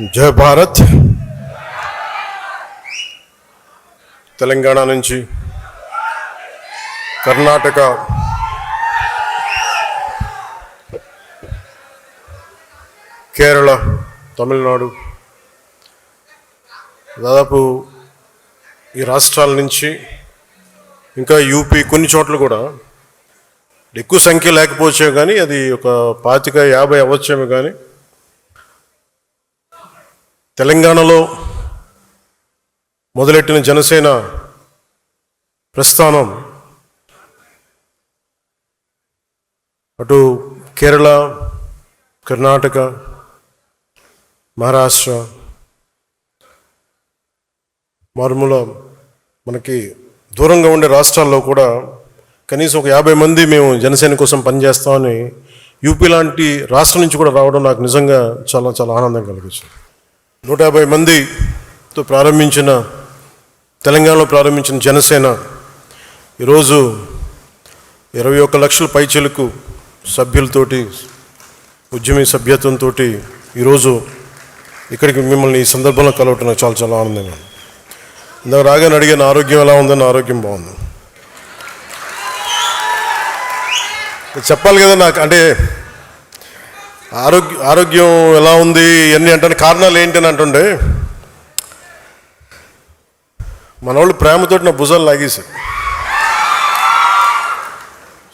జై భారత్. తెలంగాణ నుంచి కర్ణాటక, కేరళ, తమిళనాడు, దాదాపు ఈ రాష్ట్రాల నుంచి ఇంకా యూపీ కొన్ని చోట్ల కూడా ఎక్కువ సంఖ్య లేకపోవచ్చే కానీ అది ఒక 25-50 అవ్వచ్చేమో కానీ తెలంగాణలో మొదలెట్టిన జనసేన ప్రస్థానం అటు కేరళ, కర్ణాటక, మహారాష్ట్ర, మారుమూల మనకి దూరంగా ఉండే రాష్ట్రాల్లో కూడా కనీసం ఒక 50 మంది మేము జనసేన కోసం పనిచేస్తామని యూపీ లాంటి రాష్ట్రం నుంచి కూడా రావడం నాకు నిజంగా చాలా చాలా ఆనందం కలిగించింది. 150 మందితో తెలంగాణలో ప్రారంభించిన జనసేన ఈరోజు 21 లక్షల పైచిలకు సభ్యులతోటి, ఉద్యమీ సభ్యత్వంతో ఈరోజు ఇక్కడికి మిమ్మల్ని ఈ సందర్భంలో కలవటం నాకు చాలా చాలా ఆనందంగా. ఇందాక రాగానే అడిగిన ఆరోగ్యం ఎలా ఉందని. ఆరోగ్యం బాగుంది. చెప్పాలి కదా నాకు, అంటే ఆరోగ్యం ఎలా ఉంది ఇవన్నీ అంటే కారణాలు ఏంటని అంటుండే మన వాళ్ళు ప్రేమతోటి నా భుజాలు లాగేశారు.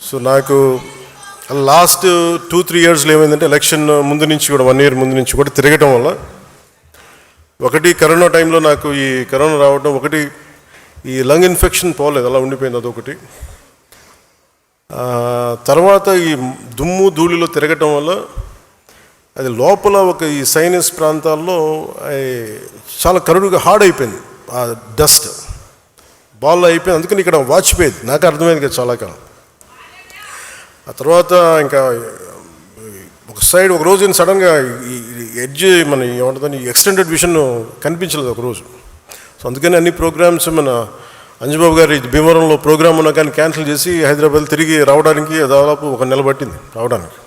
సో నాకు లాస్ట్ 2-3 ఇయర్స్లో ఏమైందంటే ఎలక్షన్ ముందు నుంచి కూడా 1 ఇయర్ ముందు నుంచి కూడా తిరగటం వల్ల ఒకటి కరోనా టైంలో నాకు ఈ కరోనా రావడం, ఒకటి ఈ లంగ్ ఇన్ఫెక్షన్ పోలేదు, అలా ఉండిపోయింది, అదొకటి. తర్వాత ఈ దుమ్ము ధూళిలో తిరగటం వల్ల అది లోపల ఒక ఈ సైనస్ ప్రాంతాల్లో చాలా కరుడుగా హార్డ్ అయిపోయింది, ఆ డస్ట్ బాల్ అయిపోయింది. అందుకని ఇక్కడ వాచిపోయేది, నాకు అర్థమైంది కదా చాలా కాలం. ఆ తర్వాత ఇంకా ఒక సైడ్ ఒక రోజు సడన్గా ఈ ఎడ్జ్ మన ఏమంటుందని ఎక్స్టెండెడ్ విషన్ కనిపించలేదు ఒకరోజు. సో అందుకని అన్ని ప్రోగ్రామ్స్ మన అంజబాబు గారి భీమవరంలో ప్రోగ్రామ్ ఉన్నా కానీ క్యాన్సిల్ చేసి హైదరాబాద్ తిరిగి రావడానికి దాదాపు 1 నెల పట్టింది రావడానికి.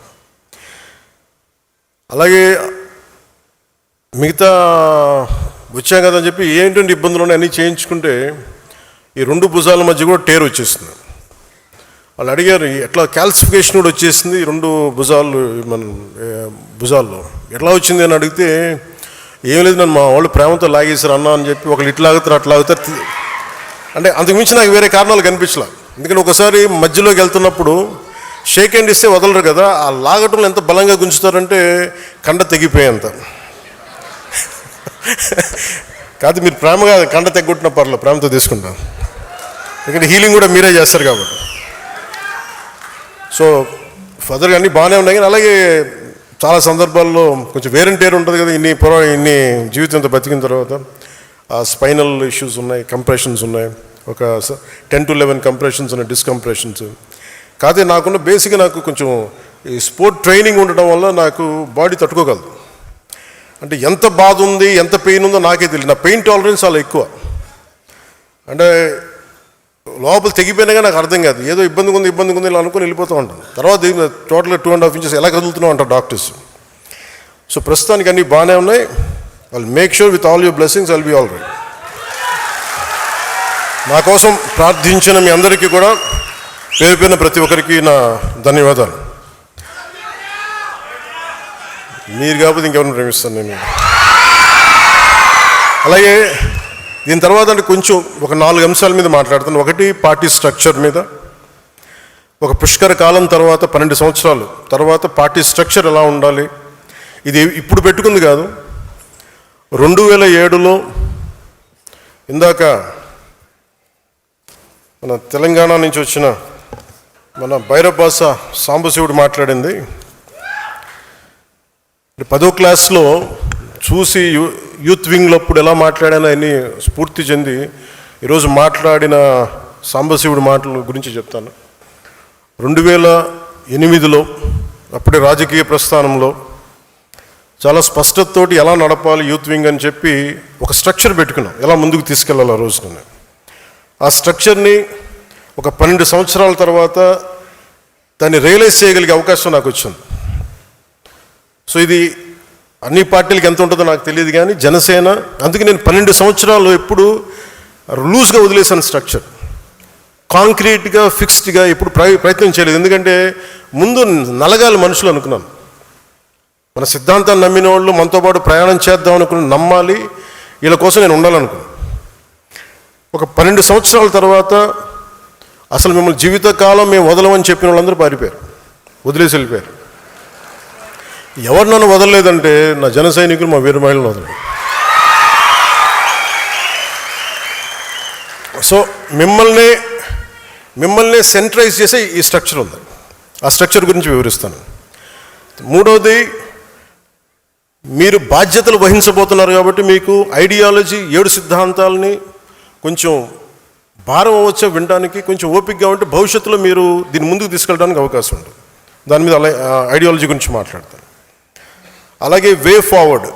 అలాగే మిగతా వచ్చాం కదని చెప్పి ఏంటంటే ఇబ్బందులు ఉన్నాయి అన్నీ చేయించుకుంటే ఈ 2 భుజాల మధ్య కూడా టేర్ వచ్చేసింది. వాళ్ళు అడిగారు ఎట్లా, క్యాల్సిఫికేషన్ కూడా వచ్చేసింది 2 భుజాల్లో ఎట్లా వచ్చింది అని అడిగితే ఏం లేదు, నన్ను మా వాళ్ళు ప్రేమతో లాగేశారు అన్న అని చెప్పి, ఒకళ్ళు ఇట్లా లాగుతారు అట్లా లాగుతారు. అంటే అంతకుమించి నాకు వేరే కారణాలు కనిపించలే. ఎందుకంటే ఒకసారి మధ్యలోకి వెళ్తున్నప్పుడు షేక్ హ్యాండ్ ఇస్తే వదలరు కదా, ఆ లాగటంలో ఎంత బలంగా గుంజుతారంటే కండ తెగిపోయేంత. కాదు మీరు ప్రేమగా కండ తెగ్గొట్టిన పర్లేదు, ప్రేమతో తీసుకుంటాం, ఎందుకంటే హీలింగ్ కూడా మీరే చేస్తారు కాబట్టి. సో ఫర్దర్గా అన్నీ బాగానే ఉన్నాయి. కానీ అలాగే చాలా సందర్భాల్లో కొంచెం వేర్ అండ్ టేర్ ఉంటుంది కదా, ఇన్ని జీవితంతో బతికిన తర్వాత స్పైనల్ ఇష్యూస్ ఉన్నాయి, కంప్రెషన్స్ ఉన్నాయి, ఒక 10-11 కంప్రెషన్స్ ఉన్నాయి, డిస్కంప్రెషన్స్. కాదే నాకున్న బేసిక్గా నాకు కొంచెం ఈ స్పోర్ట్ ట్రైనింగ్ ఉండటం వల్ల నాకు బాడీ తట్టుకోగలదు. అంటే ఎంత బాధ ఉంది, ఎంత పెయిన్ ఉందో నాకే తెలియదు. నా పెయిన్ టాలరెన్స్ చాలా ఎక్కువ. అంటే లోపల తెగిపోయినా కానీ నాకు అర్థం కాదు, ఏదో ఇబ్బందిగా ఉంది ఇలా అనుకుని వెళ్ళిపోతూ ఉంటాను. తర్వాత టోటల్గా 2.5 ఇంచెస్ ఎలా కదులుతున్నావు అంటారు డాక్టర్స్. సో ప్రస్తుతానికి అన్నీ బాగానే ఉన్నాయి. I'll make sure with all your blessings I'll be all right. నా కోసం ప్రార్థించిన మీ అందరికీ కూడా పేరు పేరున ప్రతి ఒక్కరికి నా ధన్యవాదాలు. మీరు కాకపోతే ఇంకెవరిని ప్రేమిస్తాను నేను. అలాగే దీని తర్వాత అంటే కొంచెం ఒక 4 అంశాల మీద మాట్లాడుతాను. ఒకటి పార్టీ స్ట్రక్చర్ మీద. ఒక పుష్కర కాలం తర్వాత 12 సంవత్సరాలు తర్వాత పార్టీ స్ట్రక్చర్ ఎలా ఉండాలి, ఇది ఇప్పుడు పెట్టుకుంది కాదు. 2007లో ఇందాక మన తెలంగాణ నుంచి వచ్చిన మన భైరబాస సాంబశివుడు మాట్లాడింది. 10వ క్లాస్లో చూసి యూత్ వింగ్లో అప్పుడు ఎలా మాట్లాడానో అన్ని స్ఫూర్తి చెంది ఈరోజు మాట్లాడిన సాంబశివుడి మాటల గురించి చెప్తాను. 2008లో అప్పుడే రాజకీయ ప్రస్థానంలో చాలా స్పష్టతతోటి ఎలా నడపాలి యూత్ వింగ్ అని చెప్పి ఒక స్ట్రక్చర్ పెట్టుకున్నాం, ఎలా ముందుకు తీసుకెళ్ళాలి ఆ రోజున. ఆ స్ట్రక్చర్ని ఒక 12 సంవత్సరాల తర్వాత దాన్ని రియలైజ్ చేయగలిగే అవకాశం నాకు వచ్చింది. సో ఇది అన్ని పార్టీలకి ఎంత ఉంటుందో నాకు తెలియదు, కానీ జనసేన, అందుకే నేను 12 సంవత్సరాలు ఎప్పుడు లూజ్గా వదిలేసాను స్ట్రక్చర్. కాంక్రీట్గా ఫిక్స్డ్గా ఎప్పుడు ప్రయత్నం చేయలేదు. ఎందుకంటే ముందు నలగాలి మనుషులు అనుకున్నాను. మన సిద్ధాంతాన్ని నమ్మిన వాళ్ళు మనతో పాటు ప్రయాణం చేద్దాం అనుకుని నమ్మాలి, వీళ్ళ కోసం నేను ఉండాలనుకున్నాను. ఒక 12 సంవత్సరాల తర్వాత అసలు మిమ్మల్ని జీవితకాలం మేము వదలమని చెప్పిన వాళ్ళందరూ పారిపోయారు, వదిలేసి వెళ్ళిపోయారు. ఎవరు నన్ను వదలలేదంటే నా జన సైనికులు, మా వీర మహిళలను వదలలేదు. సో మిమ్మల్ని సెంట్రైజ్ చేసే ఈ స్ట్రక్చర్ ఉంది. ఆ స్ట్రక్చర్ గురించి వివరిస్తాను. మూడవది, మీరు బాధ్యతలు వహించబోతున్నారు కాబట్టి మీకు ఐడియాలజీ 7 సిద్ధాంతాలని కొంచెం భారం అవ్వచ్చో వినడానికి, కొంచెం ఓపికగా ఉంటే భవిష్యత్తులో మీరు దీన్ని ముందుకు తీసుకెళ్ళడానికి అవకాశం ఉంటుంది. దాని మీద ఐడియాలజీ గురించి మాట్లాడతాను. అలాగే వే ఫార్వర్డ్,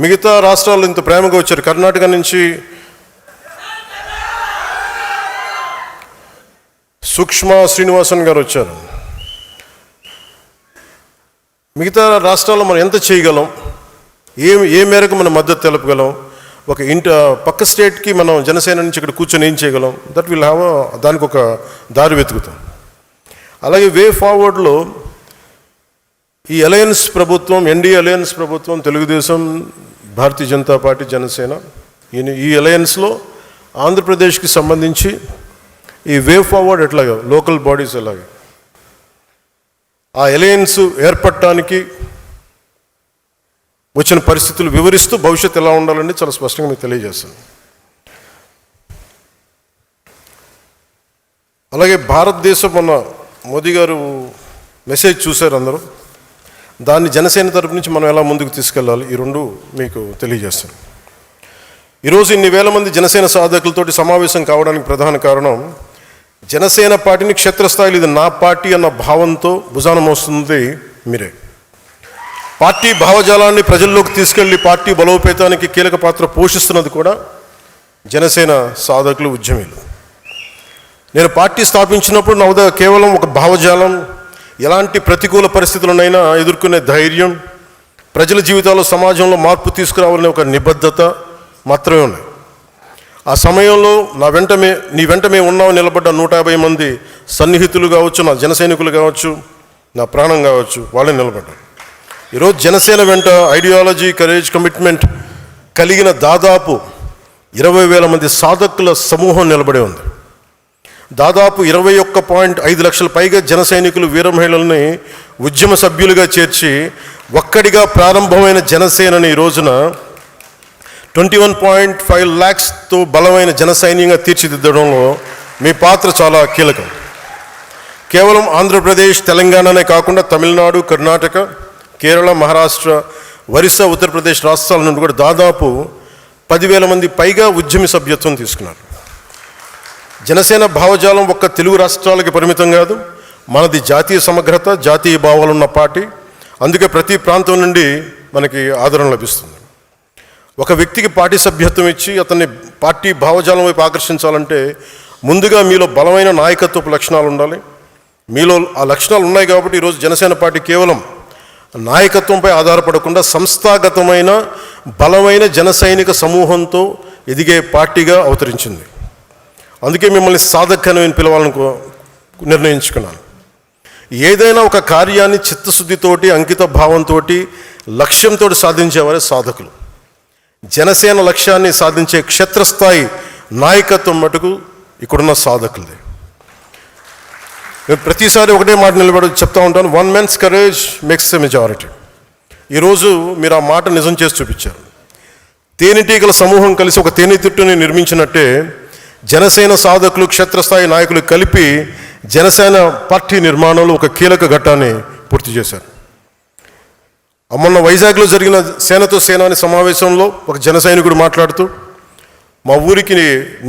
మిగతా రాష్ట్రాలు ఇంత ప్రేమగా వచ్చారు. కర్ణాటక నుంచి సుష్మా శ్రీనివాసన్ గారు వచ్చారు. మిగతా రాష్ట్రాల్లో మనం ఎంత చేయగలం, ఏ మేరకు మనం మద్దతు తెలపగలం, ఒక పక్క స్టేట్కి మనం జనసేన నుంచి ఇక్కడ కూర్చొని ఏం చేయగలం, దట్ విల్ హ్యావ్ దానికి ఒక దారి వెతుకుతాం. అలాగే వే ఫార్వర్డ్లో ఈ అలయన్స్ ప్రభుత్వం, ఎన్డీఏ అలయన్స్ ప్రభుత్వం, తెలుగుదేశం, భారతీయ జనతా పార్టీ, జనసేన, ఈ అలయన్స్లో ఆంధ్రప్రదేశ్కి సంబంధించి ఈ వే ఫార్వర్డ్ ఎట్లాగా, లోకల్ బాడీస్ ఎలాగా, ఆ అలయన్స్ ఏర్పడటానికి వచ్చిన పరిస్థితులు వివరిస్తూ భవిష్యత్తు ఎలా ఉండాలని చాలా స్పష్టంగా మీకు తెలియజేస్తాను. అలాగే భారతదేశం, మొన్న మోదీ గారు మెసేజ్ చూశారు అందరూ, దాన్ని జనసేన తరపు నుంచి మనం ఎలా ముందుకు తీసుకెళ్ళాలి, ఈ 2 మీకు తెలియజేస్తాను. ఈరోజు ఇన్ని వేల మంది జనసేన సాధకులతోటి సమావేశం కావడానికి ప్రధాన కారణం, జనసేన పార్టీని క్షేత్రస్థాయిలో ఇది నా పార్టీ అన్న భావంతో భుజాన మోస్తుంది మీరే. పార్టీ భావజాలాన్ని ప్రజల్లోకి తీసుకెళ్లి పార్టీ బలోపేతానికి కీలక పాత్ర పోషిస్తున్నది కూడా జనసేన సాధకులు, ఉద్యమీలు. నేను పార్టీ స్థాపించినప్పుడు నా వద్ద కేవలం ఒక భావజాలం, ఎలాంటి ప్రతికూల పరిస్థితులనైనా ఎదుర్కొనే ధైర్యం, ప్రజల జీవితాల్లో, సమాజంలో మార్పు తీసుకురావాలనే ఒక నిబద్ధత మాత్రమే ఉన్నాయి. ఆ సమయంలో నీ వెంట మేము ఉన్నామని నిలబడ్డ 150 మంది సన్నిహితులు కావచ్చు, నా జన సైనికులు కావచ్చు, నా ప్రాణం కావచ్చు, వాళ్ళే నిలబడ్డారు. ఈరోజు జనసేన వెంట ఐడియాలజీ, కరేజ్, కమిట్మెంట్ కలిగిన దాదాపు 20,000 మంది సాధకుల సమూహం నిలబడే ఉంది. దాదాపు 21.5 లక్షల పైగా జన సైనికులు, వీర మహిళల్ని ఉద్యమ సభ్యులుగా చేర్చి ఒక్కడిగా ప్రారంభమైన జనసేనని ఈ రోజున 21.5 lakhsతో బలమైన జన సైన్యంగా తీర్చిదిద్దడంలో మీ పాత్ర చాలా కీలకం. కేవలం ఆంధ్రప్రదేశ్, తెలంగాణనే కాకుండా తమిళనాడు, కర్ణాటక, కేరళ, మహారాష్ట్ర, ఒరిస్సా, ఉత్తరప్రదేశ్ రాష్ట్రాల నుండి కూడా దాదాపు 10,000 మంది పైగా ఉద్యమి సభ్యత్వం తీసుకున్నారు. జనసేన భావజాలం ఒక్క తెలుగు రాష్ట్రాలకి పరిమితం కాదు, మనది జాతీయ సమగ్రత, జాతీయ భావాలున్న పార్టీ. అందుకే ప్రతి ప్రాంతం నుండి మనకి ఆదరణ లభిస్తుంది. ఒక వ్యక్తికి పార్టీ సభ్యత్వం ఇచ్చి అతన్ని పార్టీ భావజాలం వైపు ఆకర్షించాలంటే ముందుగా మీలో బలమైన నాయకత్వపు లక్షణాలు ఉండాలి. మీలో ఆ లక్షణాలు ఉన్నాయి కాబట్టి ఈరోజు జనసేన పార్టీ కేవలం నాయకత్వంపై ఆధారపడకుండా సంస్థాగతమైన బలమైన జన సైనిక సమూహంతో ఎదిగే పార్టీగా అవతరించింది. అందుకే మిమ్మల్ని సాధకని పిలవాలని నిర్ణయించుకున్నాను. ఏదైనా ఒక కార్యాన్ని చిత్తశుద్ధితోటి, అంకిత భావంతో, లక్ష్యంతో సాధించేవారే సాధకులు. జనసేన లక్ష్యాన్ని సాధించే క్షేత్రస్థాయి నాయకత్వం మటుకు ఇక్కడున్న సాధకులది. నేను ప్రతిసారి ఒకటే మాట నిలబడి చెప్తా ఉంటాను, 1 man's courage makes a majority. ఈరోజు మీరు ఆ మాట నిజం చేసి చూపించారు. తేనెటీగల సమూహం కలిసి ఒక తేనెతిట్టుని నిర్మించినట్టే జనసేన సాధకులు, క్షేత్రస్థాయి నాయకులు కలిపి జనసేన పార్టీ నిర్మాణంలో ఒక కీలక ఘట్టాన్ని పూర్తి చేశారు. మొన్న వైజాగ్లో జరిగిన సేనతో సేన అనే సమావేశంలో ఒక జన సైనికుడు మాట్లాడుతూ, మా ఊరికి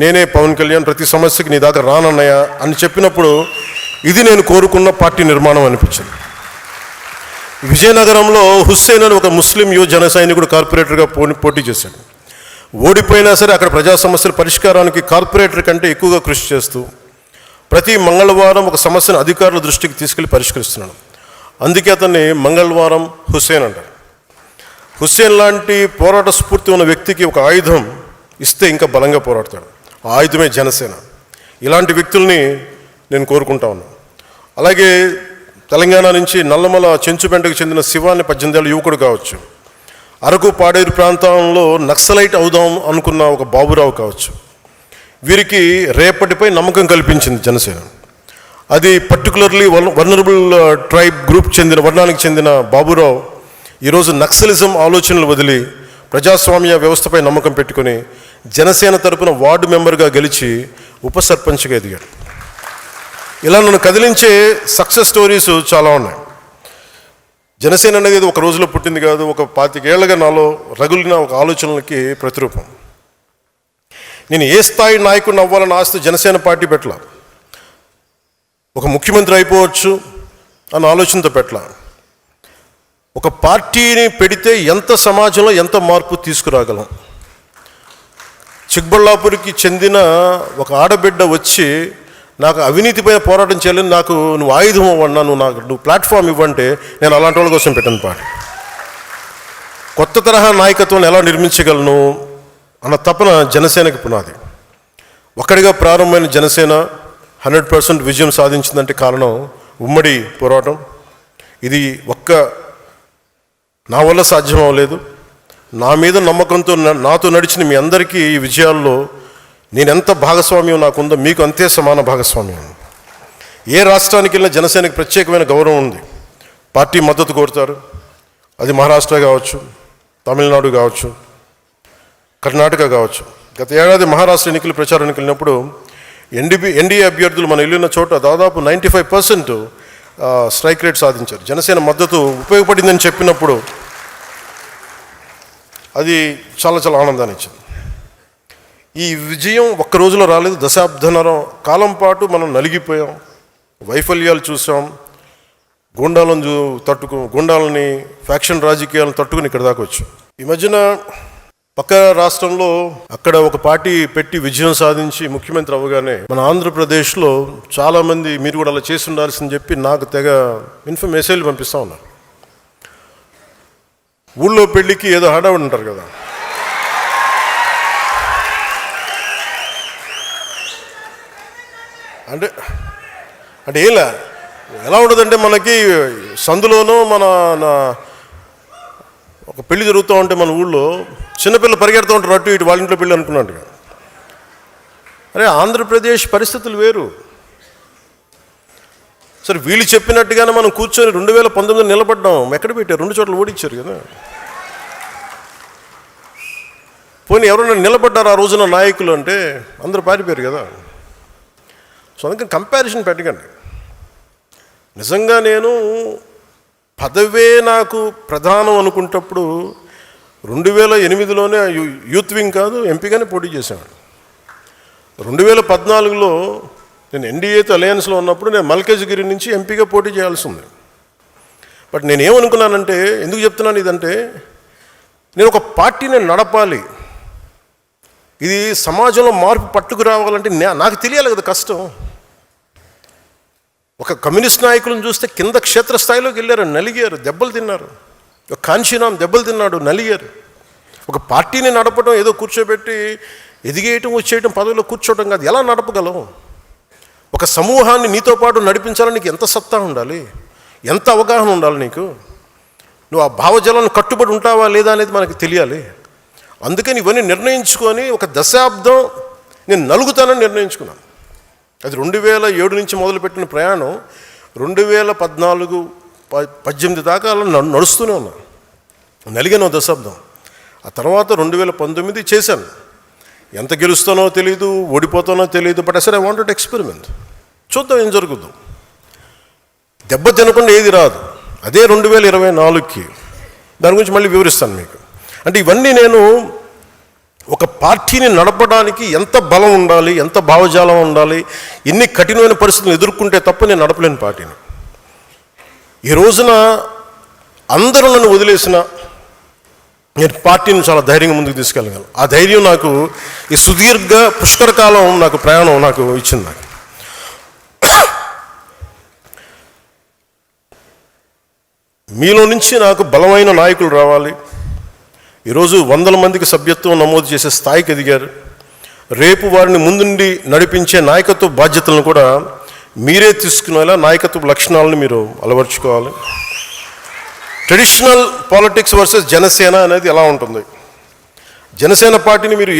నేనే పవన్ కళ్యాణ్, ప్రతి సమస్యకి నీ దాకా రానన్నయ్య అని చెప్పినప్పుడు ఇది నేను కోరుకున్న పార్టీ నిర్మాణం అనిపించింది. విజయనగరంలో హుస్సేన్ అని ఒక ముస్లిం యువ జన సైనికుడు కార్పొరేటర్గా పోటీ చేశాడు. ఓడిపోయినా సరే అక్కడ ప్రజా సమస్యల పరిష్కారానికి కార్పొరేటర్ కంటే ఎక్కువగా కృషి చేస్తూ ప్రతి మంగళవారం ఒక సమస్యను అధికారుల దృష్టికి తీసుకెళ్లి పరిష్కరిస్తున్నాడు. అందుకే అతన్ని మంగళవారం హుస్సేన్ అంటారు. హుస్సేన్ లాంటి పోరాట స్ఫూర్తి ఉన్న వ్యక్తికి ఒక ఆయుధం ఇస్తే ఇంకా బలంగా పోరాడతాడు. ఆ ఆయుధమే జనసేన. ఇలాంటి వ్యక్తుల్ని నేను కోరుకుంటా ఉన్నాను. అలాగే తెలంగాణ నుంచి నల్లమల చెంచుపెంటకు చెందిన శివాని 18 ఏళ్ళ యువకుడు కావచ్చు, అరకు పాడేరు ప్రాంతంలో నక్సలైట్ అవుదాం అనుకున్న ఒక బాబురావు కావచ్చు, వీరికి రేపటిపై నమ్మకం కల్పించింది జనసేన. అది పర్టికులర్లీ వల్నరబుల్ ట్రైబ్ గ్రూప్ వర్ణానికి చెందిన బాబురావు ఈరోజు నక్సలిజం ఆలోచనలు వదిలి ప్రజాస్వామ్య వ్యవస్థపై నమ్మకం పెట్టుకుని జనసేన తరపున వార్డు మెంబర్గా గెలిచి ఉప సర్పంచ్గా ఎదిగాడు. ఇలా నన్ను కదిలించే సక్సెస్ స్టోరీస్ చాలా ఉన్నాయి. జనసేన అనేది ఒక రోజులో పుట్టింది కాదు, ఒక 25 ఏళ్లుగా నాలో రగులిన ఒక ఆలోచనలకి ప్రతిరూపం. నేను ఏ స్థాయి నాయకుడిని అవ్వాలని ఆస్తి జనసేన పార్టీ పెట్టలా, ఒక ముఖ్యమంత్రి అయిపోవచ్చు అన్న ఆలోచనతో పెట్టలా. ఒక పార్టీని పెడితే ఎంత సమాజంలో ఎంత మార్పు తీసుకురాగలం. చిక్బళ్ళాపూర్కి చెందిన ఒక ఆడబిడ్డ వచ్చి నాకు అవినీతిపై పోరాటం చేయాలని, నాకు నువ్వు ఆయుధం ఇవ్వన్నా, నువ్వు ప్లాట్ఫామ్ ఇవ్వంటే నేను అలాంటి వాళ్ళ కోసం పెట్టాను పార్టీ. కొత్త తరహా నాయకత్వాన్ని ఎలా నిర్మించగలను అన్న తపన జనసేనకి పునాది. ఒక్కడిగా ప్రారంభమైన జనసేన 100% విజయం సాధించిందంటే కారణం ఉమ్మడి పోరాటం. ఇది నా వల్ల సాధ్యం అవ్వలేదు. నా మీద నమ్మకంతో నాతో నడిచిన మీ అందరికీ ఈ విజయాల్లో నేను ఎంత భాగస్వామ్యం నాకుందో మీకు అంతే సమాన భాగస్వామ్యం. ఏ రాష్ట్రానికి వెళ్ళినా జనసేనకి ప్రత్యేకమైన గౌరవం ఉంది. పార్టీ మద్దతు కోరుతారు. అది మహారాష్ట్ర కావచ్చు, తమిళనాడు కావచ్చు, కర్ణాటక కావచ్చు. గత ఏడాది మహారాష్ట్ర ఎన్నికలు ప్రచారానికి వెళ్ళినప్పుడు ఎన్డీఏ అభ్యర్థులు మనం వెళ్ళిన చోట దాదాపు 95% స్ట్రైక్ రేట్ సాధించారు. జనసేన మద్దతు ఉపయోగపడిందని చెప్పినప్పుడు అది చాలా చాలా ఆనందాన్ని ఇచ్చింది. ఈ విజయం ఒక్క రోజులో రాలేదు. దశాబ్దన్నర కాలం పాటు మనం నలిగిపోయాం, వైఫల్యాలు చూసాం, గుండాలని ఫ్యాక్షన్ రాజకీయాలను తట్టుకుని ఇక్కడ దాకా వచ్చాం. ఈ మధ్యన పక్క రాష్ట్రంలో అక్కడ ఒక పార్టీ పెట్టి విజయం సాధించి ముఖ్యమంత్రి అవ్వగానే మన ఆంధ్రప్రదేశ్లో చాలామంది మీరు కూడా అలా చేసి ఉండాల్సిందని చెప్పి నాకు తెగ మెసేజ్లు పంపిస్తూ ఉన్నారు. ఊళ్ళో పెళ్ళికి ఏదో హడావుడి ఉంటారు కదా, అంటే ఎలా ఉండదంటే మనకి సందులోనూ ఒక పెళ్లి జరుగుతూ ఉంటే మన ఊళ్ళో చిన్నపిల్లలు పరిగెడుతూ ఉంటారు అటు ఇటు, వాళ్ళ ఇంట్లో పెళ్ళి అనుకున్నట్టుగా. అరే ఆంధ్రప్రదేశ్ పరిస్థితులు వేరు. సరే వీళ్ళు చెప్పినట్టుగానే మనం కూర్చొని 2019 నిలబడ్డాం. ఎక్కడ పెట్టారు? 2 చోట్ల ఓడించారు కదా. పోనీ ఎవరైనా నిలబడ్డారు ఆ రోజున నాయకులు అంటే అందరూ పారిపోయారు కదా. సో అందుకని కంపారిజన్ పెట్టకండి. నిజంగా నేను పదవే నాకు ప్రధానం అనుకుంటప్పుడు 2008లోనే యూత్ వింగ్ కాదు ఎంపీగానే పోటీ చేశాను. 2014లో నేను ఎన్డీఏతో అలయన్స్లో ఉన్నప్పుడు నేను మల్కాజ్గిరి నుంచి ఎంపీగా పోటీ చేయాల్సి ఉంది. బట్ నేనేమనుకున్నానంటే, ఎందుకు చెప్తున్నాను ఇదంటే, నేను ఒక పార్టీని నడపాలి, ఇది సమాజంలో మార్పు పట్టుకు రావాలంటే నాకు తెలియాలి కదా కష్టం. ఒక కమ్యూనిస్ట్ నాయకులను చూస్తే కింద క్షేత్రస్థాయిలోకి వెళ్ళారు, నలిగారు, దెబ్బలు తిన్నారు. ఒక కాంశీరామ్ దెబ్బలు తిన్నాడు, నలిగారు. ఒక పార్టీని నడపడం ఏదో కూర్చోబెట్టి ఎదిగేయటం వచ్చేయటం పదవిలో కూర్చోవటం కాదు. ఎలా నడపగలం? ఒక సమూహాన్ని నీతో పాటు నడిపించాలని నీకు ఎంత సత్తా ఉండాలి, ఎంత అవగాహన ఉండాలి నీకు. నువ్వు ఆ భావజాలను కట్టుబడి ఉంటావా లేదా అనేది మనకి తెలియాలి. అందుకని ఇవన్నీ నిర్ణయించుకొని ఒక దశాబ్దం నేను నలుగుతానని నిర్ణయించుకున్నాను. అది 2007 నుంచి మొదలుపెట్టిన ప్రయాణం 2014-18 దాకా అలా నడుస్తూనే ఉన్నాను. నలిగాను దశాబ్దం. ఆ తర్వాత 2019 చేశాను. ఎంత గెలుస్తానో తెలియదు, ఓడిపోతానో తెలియదు. బట్ అసలు ఐ వాంటెడ్ ఎక్స్పెరిమెంట్. చూద్దాం ఏం జరుగుద్దు. దెబ్బ తినకుండా ఏది రాదు. అదే 2024కి దాని గురించి మళ్ళీ వివరిస్తాను మీకు. అంటే ఇవన్నీ నేను ఒక పార్టీని నడపడానికి ఎంత బలం ఉండాలి, ఎంత భావజాలం ఉండాలి, ఎన్ని కఠినమైన పరిస్థితులు ఎదుర్కొంటే తప్ప నేను నడపలేని పార్టీని. ఈ రోజున అందరూ నన్ను వదిలేసిన నేను పార్టీని చాలా ధైర్యంగా ముందుకు తీసుకెళ్ళగలను. ఆ ధైర్యం నాకు ఈ సుదీర్ఘ పుష్కర కాలం నాకు ప్రయాణం నాకు ఇచ్చింది. నాకు మీలో నుంచి నాకు బలమైన నాయకులు రావాలి, ఈరోజు 100 మందికి సభ్యత్వం నమోదు చేసే స్థాయికి ఎదిగారు. రేపు వారిని ముందుండి నడిపించే నాయకత్వ బాధ్యతలను కూడా మీరే తీసుకునేలా నాయకత్వ లక్షణాలను మీరు అలవర్చుకోవాలి. ట్రెడిషనల్ పాలిటిక్స్ వర్సెస్ జనసేన అనేది ఎలా ఉంటుంది? జనసేన పార్టీని మీరు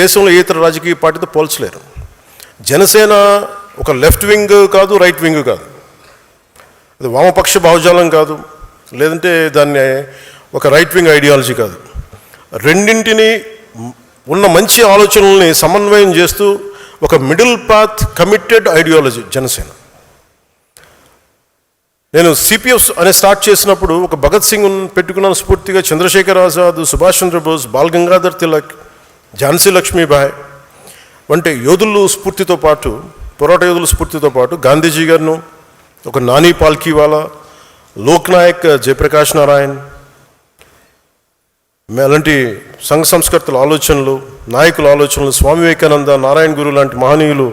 దేశంలో ఏ ఇతర రాజకీయ పార్టీతో పోల్చలేరు. జనసేన ఒక లెఫ్ట్ వింగ్ కాదు, రైట్ వింగ్ కాదు, అది వామపక్ష భావజాలం కాదు, లేదంటే దాన్ని ఒక రైట్ వింగ్ ఐడియాలజీ కాదు. రెండింటిని ఉన్న మంచి ఆలోచనల్ని సమన్వయం చేస్తూ ఒక middle path committed ideology Janasena. నేను సిపిఎఫ్ అనే స్టార్ట్ చేసినప్పుడు ఒక భగత్ సింగ్ పెట్టుకున్నాను స్ఫూర్తిగా, చంద్రశేఖర్ ఆజాద్, సుభాష్ చంద్రబోస్, బాల్ గంగాధర్ తిలక్, ఝాన్సీ లక్ష్మీబాయి వంటి యోధులు స్ఫూర్తితో పాటు, పోరాట యోధుల స్ఫూర్తితో పాటు గాంధీజీ గారిను, ఒక నాని పాల్కీవాలా, లోక్నాయక్ జయప్రకాష్ నారాయణ్, అలాంటి సంఘ సంస్కర్తల ఆలోచనలు, నాయకుల ఆలోచనలు, స్వామి వివేకానంద, నారాయణ గురు లాంటి మహనీయులు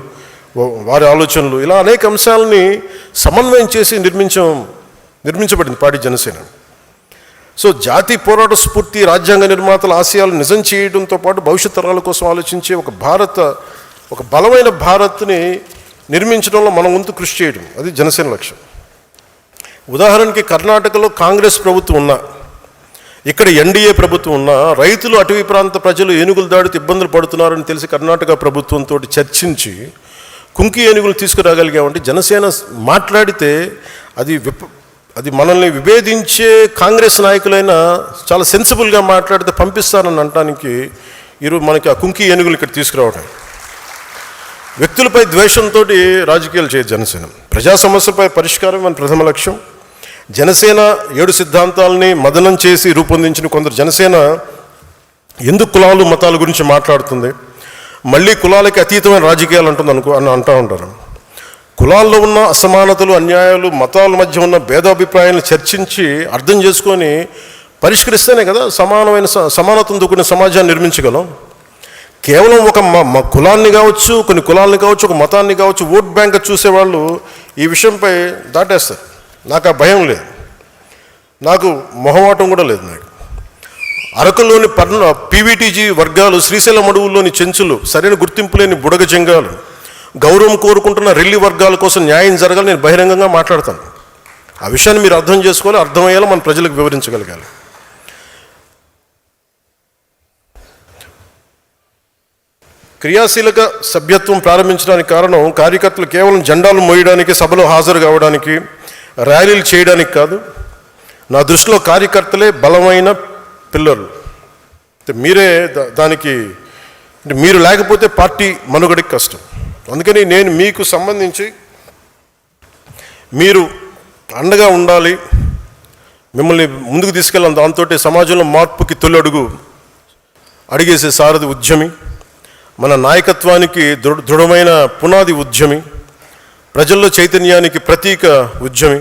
వారి ఆలోచనలు, ఇలా అనేక అంశాలని సమన్వయం చేసి నిర్మించబడింది పార్టీ జనసేన. సో జాతి పోరాట స్ఫూర్తి, రాజ్యాంగ నిర్మాతల ఆశయాలు నిజం చేయడంతో పాటు భవిష్యత్ తరాల కోసం ఆలోచించే ఒక బలమైన భారత్ని నిర్మించడంలో మన వంతు కృషి చేయడం, అది జనసేన లక్ష్యం. ఉదాహరణకి కర్ణాటకలో కాంగ్రెస్ ప్రభుత్వం ఉన్నా, ఇక్కడ ఎన్డీఏ ప్రభుత్వం ఉన్నా, రైతులు, అటవీ ప్రాంత ప్రజలు ఏనుగులు దాడితే ఇబ్బందులు పడుతున్నారని తెలిసి కర్ణాటక ప్రభుత్వంతో చర్చించి కుంకి ఏనుగులు తీసుకురాగలిగామంటే జనసేన మాట్లాడితే అది మనల్ని విభేదించే కాంగ్రెస్ నాయకులైనా చాలా సెన్సిబుల్గా మాట్లాడితే పంపిస్తారని అనడానికి ఈరోజు మనకి ఆ కుంకి ఏనుగులు ఇక్కడ తీసుకురావడం. వ్యక్తులపై ద్వేషంతో రాజకీయాలు చేయదు జనసేన. ప్రజా సమస్యలపై పరిష్కారం మన ప్రథమ లక్ష్యం. జనసేన 7 సిద్ధాంతాలని మదనం చేసి రూపొందించిన కొందరు జనసేన ఎందుకు కులాలు మతాల గురించి మాట్లాడుతుంది, మళ్ళీ కులాలకి అతీతమైన రాజకీయాలు అని అంటూ ఉంటారు. కులాల్లో ఉన్న అసమానతలు, అన్యాయాలు, మతాల మధ్య ఉన్న భేదాభిప్రాయాలను చర్చించి అర్థం చేసుకొని పరిష్కరిస్తేనే కదా సమానతను కూడిన సమాజాన్ని నిర్మించగలం. కేవలం ఒక కులాన్ని కావచ్చు, కొన్ని కులాలని కావచ్చు, ఒక మతాన్ని కావచ్చు, ఓట్ బ్యాంక్ చూసేవాళ్ళు ఈ విషయంపై దాటేస్తారు. నాకు ఆ భయం లేదు, నాకు మొహమాటం కూడా లేదు. నాకు అరకులోని పీవీటీజీ వర్గాలు, శ్రీశైలం అడవుల్లోని చెంచులు, సరైన గుర్తింపు లేని బుడగ జంగాలు, గౌరవం కోరుకుంటున్న రెల్లి వర్గాల కోసం న్యాయం జరగాలి నేను బహిరంగంగా మాట్లాడతాను. ఆ విషయాన్ని మీరు అర్థం చేసుకోవాలి, అర్థమయ్యేలా మన ప్రజలకు వివరించగలగాలి. క్రియాశీలక సభ్యత్వం ప్రారంభించడానికి కారణం కార్యకర్తలు కేవలం జెండాలు మోయడానికి, సభలో హాజరు కావడానికి, ర్యాలీలు చేయడానికి కాదు. నా దృష్టిలో కార్యకర్తలే బలమైన పిల్లలు. మీరే దానికి మీరు లేకపోతే పార్టీ మనుగడకి కష్టం. అందుకని నేను మీకు సంబంధించి మీరు అండగా ఉండాలి, మిమ్మల్ని ముందుకు తీసుకెళ్ళాలి. దాంతో సమాజంలో మార్పుకి తొలి అడిగేసే సారథి ఉద్యమి, మన నాయకత్వానికి దృఢమైన పునాది ఉద్యమి, ప్రజల్లో చైతన్యానికి ప్రతీక ఉద్యమి,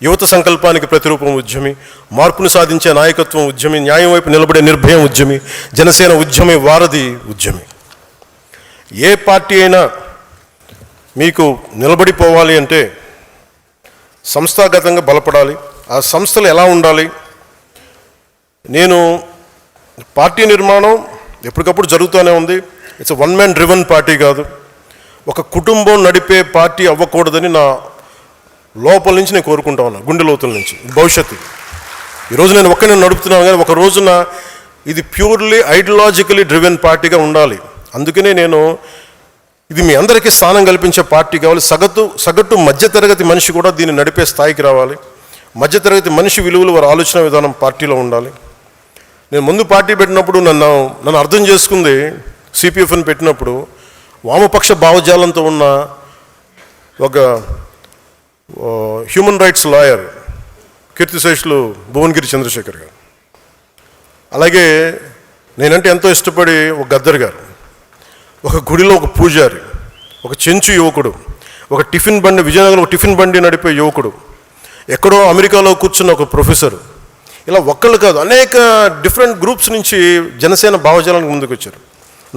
యువత సంకల్పానికి ప్రతిరూపం ఉద్యమి, మార్పును సాధించే నాయకత్వం ఉద్యమి, న్యాయం వైపు నిలబడే నిర్భయం ఉద్యమి, జనసేన ఉద్యమి వారధి ఉద్యమి. ఏ పార్టీ అయినా మీకు నిలబడిపోవాలి అంటే సంస్థాగతంగా బలపడాలి. ఆ సంస్థలు ఎలా ఉండాలి? నేను పార్టీ నిర్మాణం ఎప్పటికప్పుడు జరుగుతూనే ఉంది. It's one man driven party కాదు, ఒక కుటుంబం నడిపే పార్టీ అవ్వకూడదని నా లోపల నుంచి నేను కోరుకుంటా ఉన్నాను, గుండె లోతుల నుంచి. భవిష్యత్తు ఈరోజు నేను ఒక్కనే నడుపుతున్నాను, కానీ ఒక రోజున ఇది ప్యూర్లీ ఐడియాలజికలీ డ్రివెన్ పార్టీగా ఉండాలి. అందుకనే నేను ఇది మీ అందరికీ స్థానం కల్పించే పార్టీ కావాలి. సగటు మధ్యతరగతి మనిషి కూడా దీన్ని నడిపే స్థాయికి రావాలి. మధ్యతరగతి మనిషి విలువలు, వారి ఆలోచన విధానం పార్టీలో ఉండాలి. నేను ముందు పార్టీ పెట్టినప్పుడు నన్ను అర్థం చేసుకుంది, సిపిఎఫ్ని పెట్టినప్పుడు వామపక్ష భావజాలంతో ఉన్న ఒక హ్యూమన్ రైట్స్ లాయర్, కీర్తిశేషులు భువనగిరి చంద్రశేఖర్ గారు, అలాగే నేనంటే ఎంతో ఇష్టపడి ఒక గద్దర్ గారు, ఒక గుడిలో ఒక పూజారి, ఒక చెంచు యువకుడు, ఒక టిఫిన్ బండి, విజయనగరం ఒక టిఫిన్ బండి నడిపే యువకుడు, ఎక్కడో అమెరికాలో కూర్చున్న ఒక ప్రొఫెసర్, ఇలా ఒక్కళ్ళు కాదు అనేక డిఫరెంట్ గ్రూప్స్ నుంచి జనసేన భావజాలానికి ముందుకు వచ్చారు.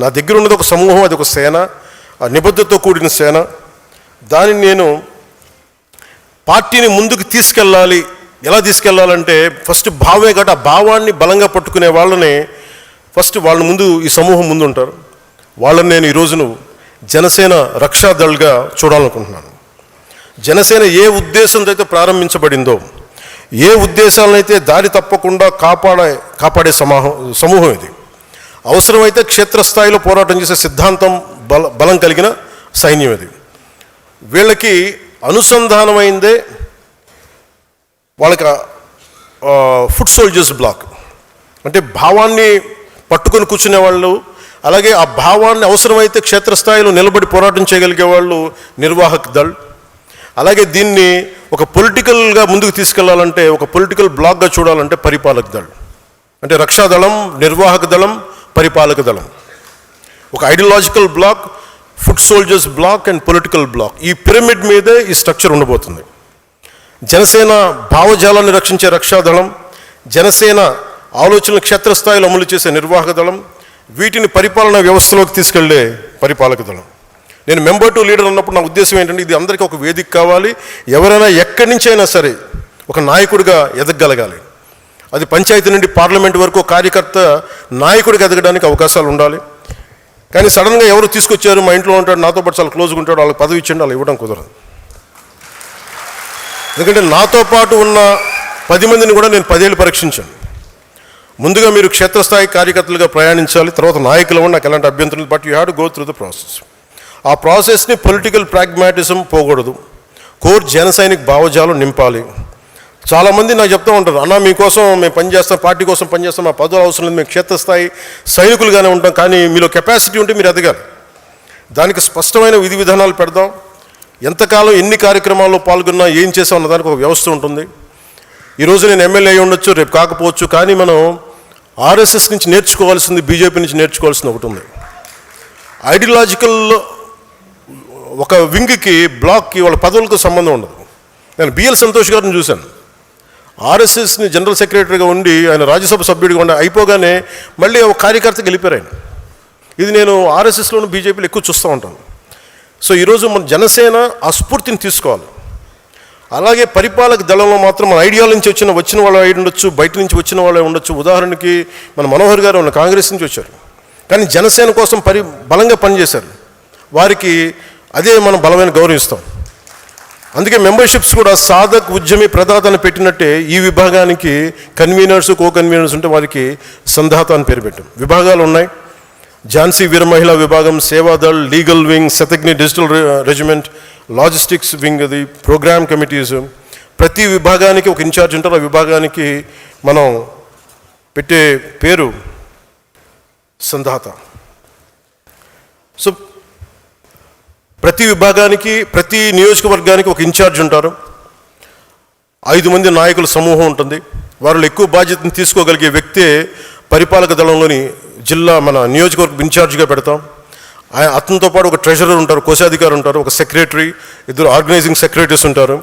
నా దగ్గర ఉన్నది ఒక సమూహం, అది ఒక సేన, ఆ నిబద్ధతతో కూడిన సేన. దానిని నేను పార్టీని ముందుకు తీసుకెళ్ళాలి, ఎలా తీసుకెళ్లాలంటే ఫస్ట్ భావమే కాబట్టి ఆ భావాన్ని బలంగా పట్టుకునే వాళ్ళని ఫస్ట్ వాళ్ళ ముందు ఈ సమూహం ముందు ఉంటారు. వాళ్ళని నేను ఈరోజును జనసేన రక్షాదళ్గా చూడాలనుకుంటున్నాను. జనసేన ఏ ఉద్దేశంతో అయితే ప్రారంభించబడిందో, ఏ ఉద్దేశాలనైతే దారి తప్పకుండా కాపాడే సమూహం ఇది. అవసరమైతే క్షేత్రస్థాయిలో పోరాటం చేసే సిద్ధాంతం బలం కలిగిన సైన్యం ఇది. వీళ్ళకి అనుసంధానమైందే వాళ్ళకి ఫుట్ సోల్జర్స్ బ్లాక్, అంటే భావాన్ని పట్టుకొని కూర్చునే వాళ్ళు, అలాగే ఆ భావాన్ని అవసరమైతే క్షేత్రస్థాయిలో నిలబడి పోరాటం చేయగలిగే వాళ్ళు నిర్వాహక్ దళ్. అలాగే దీన్ని ఒక పొలిటికల్గా ముందుకు తీసుకెళ్లాలంటే, ఒక పొలిటికల్ బ్లాక్గా చూడాలంటే పరిపాలక దళ్. అంటే రక్షాదళం, నిర్వాహక దళం, పరిపాలక దళం. ఒక ideological block, foot soldiers block and political block. ఈ పిరమిడ్ మీదే ఈ స్ట్రక్చర్ ఉండబోతుంది. జనసేన భావజాలాన్ని రక్షించే రక్షాదళం, జనసేన ఆలోచనలు క్షేత్రస్థాయిలో అమలు చేసే నిర్వాహక దళం, వీటిని పరిపాలనా వ్యవస్థలోకి తీసుకెళ్లే పరిపాలక దళం. నేను మెంబర్ టు లీడర్ అన్నప్పుడు నా ఉద్దేశం ఏంటంటే, ఇది అందరికీ ఒక వేదిక కావాలి. ఎవరైనా ఎక్కడి నుంచి అయినా సరే ఒక నాయకుడిగా ఎదగగలగాలి. అది పంచాయతీ నుండి పార్లమెంట్ వరకు కార్యకర్త నాయకుడిగా ఎదగడానికి అవకాశాలు ఉండాలి. కానీ సడన్గా ఎవరు తీసుకొచ్చారు, మా ఇంట్లో ఉంటాడు, నాతో పాటు చాలా క్లోజ్గా ఉంటాడు, వాళ్ళకి పదవి ఇచ్చండి, వాళ్ళు ఇవ్వడం కుదరదు. ఎందుకంటే నాతో పాటు ఉన్న 10 మందిని కూడా నేను 10 ఏళ్ళు పరీక్షించాను. ముందుగా మీరు క్షేత్రస్థాయి కార్యకర్తలుగా ప్రయాణించాలి, తర్వాత నాయకులు కూడా నాకు ఎలాంటి అభ్యంతరం, but you have to go through the process. ఆ ప్రాసెస్ని పొలిటికల్ ప్రాగ్మాటిజం పోకూడదు, కోర్ జన సైనిక భావజాలం నింపాలి. చాలామంది నాకు చెప్తూ ఉంటారు, అన్న మీకోసం మేము పనిచేస్తాం, పార్టీ కోసం పనిచేస్తాం, మా పదవులు అవసరం లేదు, మేము క్షేత్రస్థాయి సైనికులుగానే ఉంటాం, కానీ మీలో కెపాసిటీ ఉంటే మీరు ఎదగాలి. దానికి స్పష్టమైన విధి విధానాలు పెడదాం. ఎంతకాలం ఎన్ని కార్యక్రమాల్లో పాల్గొన్నా ఏం చేసాం అన్నదానికి ఒక వ్యవస్థ ఉంటుంది. ఈరోజు నేను ఎమ్మెల్యే అయి ఉండొచ్చు, రేపు కాకపోవచ్చు, కానీ మనం ఆర్ఎస్ఎస్ నుంచి నేర్చుకోవాల్సింది, బీజేపీ నుంచి నేర్చుకోవాల్సింది ఒకటి ఉంది. ఐడియాలజికల్ ఒక వింగ్కి, బ్లాక్కి వాళ్ళ పదవులకు సంబంధం ఉండదు. నేను బిఎల్ సంతోష్ గారిని చూశాను, ఆర్ఎస్ఎస్ని జనరల్ సెక్రటరీగా ఉండి ఆయన రాజ్యసభ సభ్యుడిగా ఉండి అయిపోగానే మళ్ళీ ఒక కార్యకర్తకి వెళ్ళిపోయారు ఆయన. ఇది నేను ఆర్ఎస్ఎస్లోను బీజేపీలో ఎక్కువ చూస్తూ ఉంటాను. సో ఈరోజు మన జనసేన ఆ స్ఫూర్తిని తీసుకోవాలి. అలాగే పరిపాలక దళంలో మాత్రం మన ఐడియాల నుంచి వచ్చిన వాళ్ళు అయి ఉండొచ్చు, బయట నుంచి వచ్చిన వాళ్ళే ఉండొచ్చు. ఉదాహరణకి మన మనోహర్ గారు ఉన్న కాంగ్రెస్ నుంచి వచ్చారు, కానీ జనసేన కోసం బలంగా పనిచేశారు. వారికి అదే మనం బలమైన గౌరవిస్తాం. అందుకే మెంబర్షిప్స్ కూడా సాధక్, ఉద్యమి, ప్రదాతను పెట్టినట్టే ఈ విభాగానికి కన్వీనర్స్, కో కన్వీనర్స్ ఉంటే వారికి సంధాత అని పేరు పెట్టాం. విభాగాలు ఉన్నాయి. ఝాన్సీ వీర మహిళా విభాగం, Seva Dal, legal wing, Shataghni digital regiment, logistics wing, అది ప్రోగ్రామ్ కమిటీస్. ప్రతి విభాగానికి ఒక ఇన్ఛార్జ్ ఉంటారు. ఆ విభాగానికి మనం పెట్టే పేరు సంధాత. సో ప్రతి విభాగానికి, ప్రతి నియోజకవర్గానికి ఒక ఇన్ఛార్జ్ ఉంటారు. 5 మంది నాయకుల సమూహం ఉంటుంది. వారిలో ఎక్కువ బాధ్యతను తీసుకోగలిగే వ్యక్తే పరిపాలక దళంలోని జిల్లా మన నియోజకవర్గం ఇన్ఛార్జిగా పెడతాం. అతనితో పాటు ఒక ట్రెజరర్ ఉంటారు, కోశాధికారి ఉంటారు, ఒక సెక్రటరీ, 2 ఆర్గనైజింగ్ సెక్రటరీస్ ఉంటారు.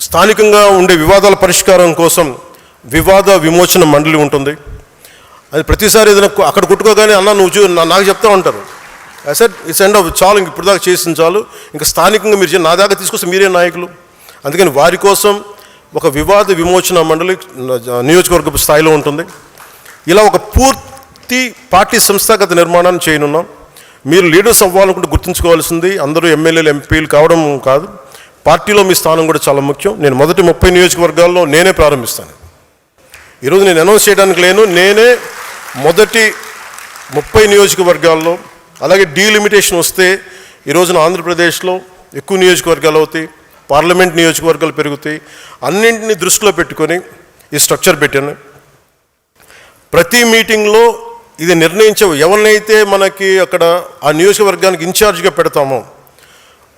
స్థానికంగా ఉండే వివాదాల పరిష్కారం కోసం వివాద విమోచన మండలి ఉంటుంది. అది ప్రతిసారి ఏదైనా అక్కడ కొట్టుకోగానే అన్న నువ్వు నాకు చెప్తా ఉంటారు, సార్ ఇట్స్ ఎండ్ ఆఫ్, చాలు, ఇంక ఇప్పుడు దాకా చేసిన చాలు, ఇంకా స్థానికంగా మీరు నా దాకా తీసుకొస్తే మీరే నాయకులు. అందుకని వారి కోసం ఒక వివాద విమోచన మండలి నియోజకవర్గ స్థాయిలో ఉంటుంది. ఇలా ఒక పూర్తి పార్టీ సంస్థాగత నిర్మాణాన్ని చేయనున్నాం. మీరు లీడర్స్ అవ్వాలనుకుంటే గుర్తుంచుకోవాల్సింది అందరూ ఎమ్మెల్యేలు, ఎంపీలు కావడం కాదు, పార్టీలో మీ స్థానం కూడా చాలా ముఖ్యం. నేను మొదటి 30 నియోజకవర్గాల్లో నేనే ప్రారంభిస్తాను. ఈరోజు నేను అనౌన్స్ చేయడానికి లేను, నేనే మొదటి 30 నియోజకవర్గాల్లో. అలాగే డీలిమిటేషన్ వస్తే ఈ రోజున ఆంధ్రప్రదేశ్లో ఎక్కువ నియోజకవర్గాలు అవుతాయి, పార్లమెంట్ నియోజకవర్గాలు పెరుగుతాయి. అన్నింటినీ దృష్టిలో పెట్టుకొని ఈ స్ట్రక్చర్ పెట్టాను. ప్రతి మీటింగ్లో ఇది నిర్ణయించే ఎవరినైతే మనకి అక్కడ ఆ నియోజకవర్గానికి ఇన్ఛార్జ్గా పెడతామో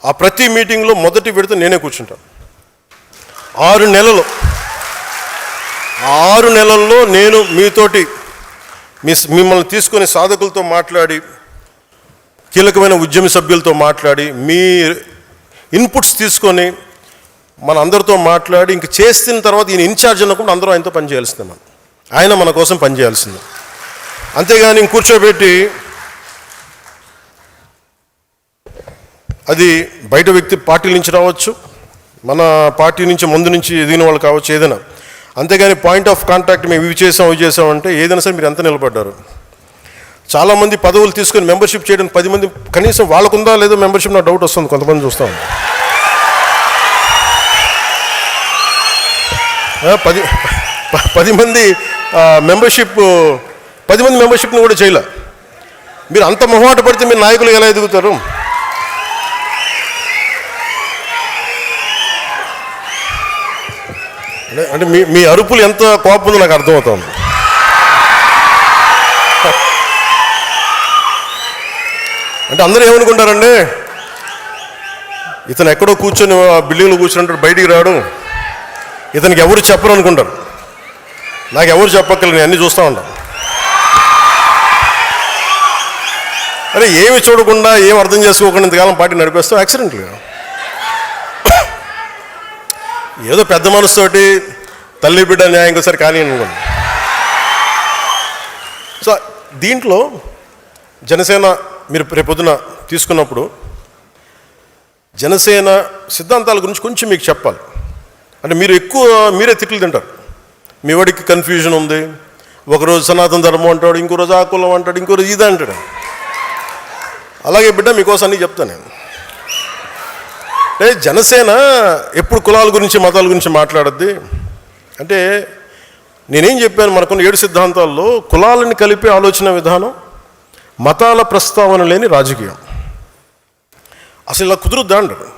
ఆ ప్రతి మీటింగ్లో మొదటి విడత నేనే కూర్చుంటాను. 6 నెలల్లో నేను మీతోటి మిమ్మల్ని తీసుకొని సాధకులతో మాట్లాడి, కీలకమైన ఉద్యమ సభ్యులతో మాట్లాడి, మీ ఇన్పుట్స్ తీసుకొని మన అందరితో మాట్లాడి ఇంక చేసిన తర్వాత ఈయన ఇన్ఛార్జ్ అన్నప్పుడు అందరూ ఆయనతో పనిచేయాల్సిందే. ఆయన మన కోసం పనిచేయాల్సిందే. అంతేగాని కూర్చోబెట్టి అది బయట వ్యక్తి పార్టీల నుంచి రావచ్చు, మన పార్టీ నుంచి ముందు నుంచి ఎదిగిన వాళ్ళు కావచ్చు, ఏదైనా. అంతేగాని పాయింట్ ఆఫ్ కాంటాక్ట్ మేము ఇవి చేసాం అవి చేసామంటే ఏదైనా సరే మీరు ఎంత నిలబడ్డారు. చాలామంది పదవులు తీసుకొని మెంబర్షిప్ చేయడానికి 10 మంది కనీసం వాళ్ళకుందా లేదో మెంబర్షిప్, నాకు డౌట్ వస్తుంది. కొంతమంది చూస్తాం 10 మంది మెంబర్షిప్, 10 మంది మెంబర్షిప్ని కూడా చేయలే. మీరు అంత మొహమాట పడితే మీరు నాయకులు ఎలా ఎదుగుతారు? అంటే మీ అరుపులు ఎంత కోపం ఉందో నాకు అర్థమవుతుంది. అంటే అందరూ ఏమనుకుంటారండి, ఇతను ఎక్కడో కూర్చొని బిల్డింగ్లో కూర్చుంటాడు, బయటికి రాడు, ఇతనికి ఎవరు చెప్పరు అనుకుంటారు. నాకు ఎవరు చెప్పక్కర్లేదు, నేను అన్నీ చూస్తూ ఉంటాను. అరే ఏమి చూడకుండా ఏం అర్థం చేసుకోకుండా ఇంతకాలం పార్టీ నడిపేస్తాం యాక్సిడెంట్గా. ఏదో పెద్ద మనసుతోటి తల్లి బిడ్డ న్యాయం ఇంకోసారి కానీ అనుకోండి. సో దీంట్లో జనసేన మీరు రేపొద్దున తీసుకున్నప్పుడు జనసేన సిద్ధాంతాల గురించి కొంచెం మీకు చెప్పాలి. అంటే మీరు మీరే తిట్లు తింటారు. మీ వాడికి కన్ఫ్యూజన్ ఉంది, ఒకరోజు సనాతన ధర్మం అంటాడు, ఇంకో రోజు ఆ కులం అంటాడు, ఇంకో రోజు ఇది అంటాడు. అలాగే బిడ్డ మీకోసం అన్నీ చెప్తాను నేను. అంటే జనసేన ఎప్పుడు కులాల గురించి మతాల గురించి మాట్లాడద్ది. అంటే నేనేం చెప్పాను, మనకున్న 7 సిద్ధాంతాల్లో కులాలని కలిపే ఆలోచన విధానం, మతాల ప్రస్తావన లేని రాజకీయం. అసలు ఇలా కుదురుద్దా అంటారు.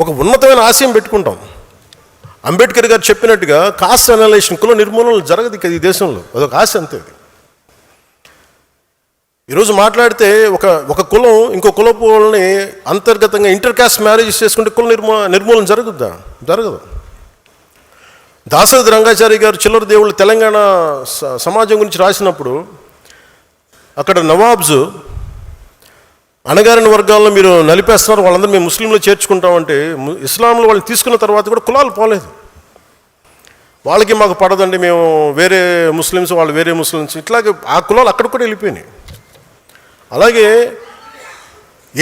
ఒక ఉన్నతమైన ఆశయం పెట్టుకుంటాం. అంబేద్కర్ గారు చెప్పినట్టుగా కాస్ట్ అనలైజేషన్, కుల నిర్మూలన జరగదు ఈ దేశంలో, అదొక ఆశ అంతే. ఈరోజు మాట్లాడితే ఒక కులం ఇంకో కులపు వాళ్ళని అంతర్గతంగా ఇంటర్ కాస్ట్ మ్యారేజెస్ చేసుకుంటే కుల నిర్మూలన జరగదు. దాశరథి రంగాచారి గారు చిల్లర దేవుళ్ళు తెలంగాణ సమాజం గురించి రాసినప్పుడు అక్కడ నవాబ్స్ అణగారిన వర్గాలను మీరు నలిపేస్తున్నారు, వాళ్ళందరూ మేము ముస్లింలు చేర్చుకుంటామంటే ఇస్లాంలో వాళ్ళని తీసుకున్న తర్వాత కూడా కులాలు పోలేదు. వాళ్ళకి మాకు పడదండి, మేము వేరే ముస్లిమ్స్, వాళ్ళు వేరే ముస్లిమ్స్, ఇట్లాగే ఆ కులాలు అక్కడ కూడా వెళ్ళిపోయినాయి. అలాగే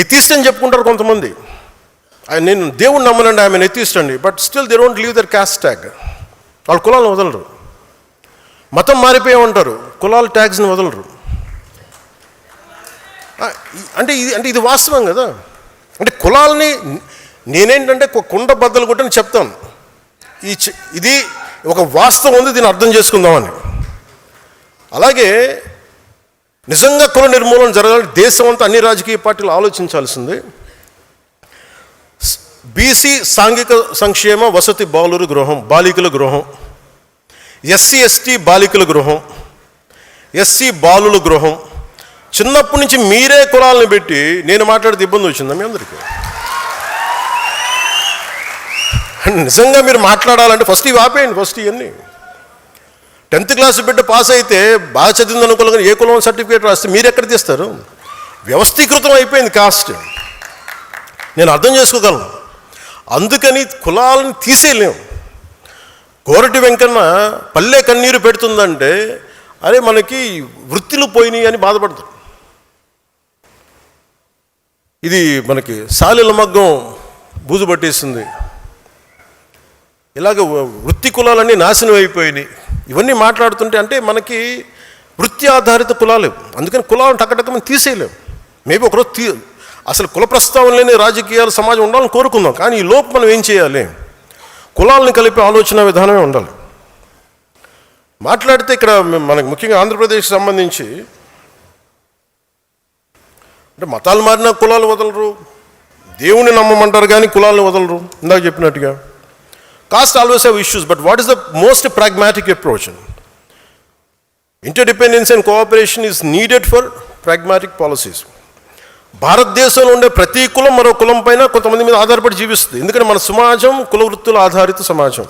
ఎథీస్ట్ అని చెప్పుకుంటారు కొంతమంది. నేను దేవుణ్ణి నమ్మనండి, ఆమె ఎథీస్ట్ అండి, but still they don't leave their caste tag. వాళ్ళు కులాలను వదలరు. మతం మారిపోయామంటారు, కులాల ట్యాగ్స్ని వదలరు. అంటే ఇది వాస్తవం కదా. అంటే కులాలని నేనేంటంటే కుండ బద్దలు కొట్టని చెప్తాను. ఇది ఒక వాస్తవం ఉంది, దీన్ని అర్థం చేసుకుందామని. అలాగే నిజంగా కుల నిర్మూలన జరగాలని దేశం అంతా అన్ని రాజకీయ పార్టీలు ఆలోచించాల్సింది. బీసీ సాంఘిక సంక్షేమ వసతి బాలికల గృహం, ఎస్సీ ఎస్టీ బాలికల గృహం, ఎస్సీ బాలుల గృహం. చిన్నప్పటి నుంచి మీరే కులాలను పెట్టి నేను మాట్లాడితే ఇబ్బంది వచ్చిందా మీ అందరికీ? నిజంగా మీరు మాట్లాడాలంటే ఫస్ట్ ఇవి ఆపేయండి. ఫస్ట్ ఇవన్నీ 10th క్లాస్ బిడ్డ పాస్ అయితే బాగా చదివింది అనుకోలేదు, ఏ కులం సర్టిఫికేట్ రాస్తే మీరు ఎక్కడ తీస్తారు? వ్యవస్థీకృతం అయిపోయింది కాస్ట్. నేను అర్థం చేసుకోగలను. అందుకని కులాలను తీసేయలేము. కోరటి వెంకన్న పల్లె కన్నీరు పెడుతుందంటే అరే మనకి వృత్తులు పోయినాయి అని బాధపడతారు. ఇది మనకి సాలెల మగ్గం బూజు పట్టేస్తుంది. ఇలాగ వృత్తి కులాలన్నీ నాశనం అయిపోయినాయి. ఇవన్నీ మాట్లాడుతుంటే అంటే మనకి వృత్తి ఆధారిత కులాలు, అందుకని కులాలను టక్కటక్కమని తీసేయలేము. మేబీ ఒకరోజు అసలు కుల ప్రస్తావన లేని రాజకీయాలు సమాజం ఉండాలని కోరుకుందాం. కానీ ఈ లోపు మనం ఏం చేయాలి? కులాలను కలిపే ఆలోచన విధానమే ఉండాలి. మాట్లాడితే ఇక్కడ మనకు ముఖ్యంగా ఆంధ్రప్రదేశ్కి సంబంధించి అంటే మతాలు మారినా కులాలు వదలరు, దేవుణ్ణి నమ్మమంటారు కానీ కులాలను వదలరు. ఇందాక చెప్పినట్టుగా caste always have issues, but what is the most pragmatic approach? Interdependence and cooperation is needed for pragmatic policies. భారతదేశంలో ఉండే ప్రతి కులం మరో కులం పైన కొంతమంది మీద ఆధారపడి జీవిస్తుంది. ఎందుకంటే మన సమాజం కుల వృత్తుల ఆధారిత సమాజం.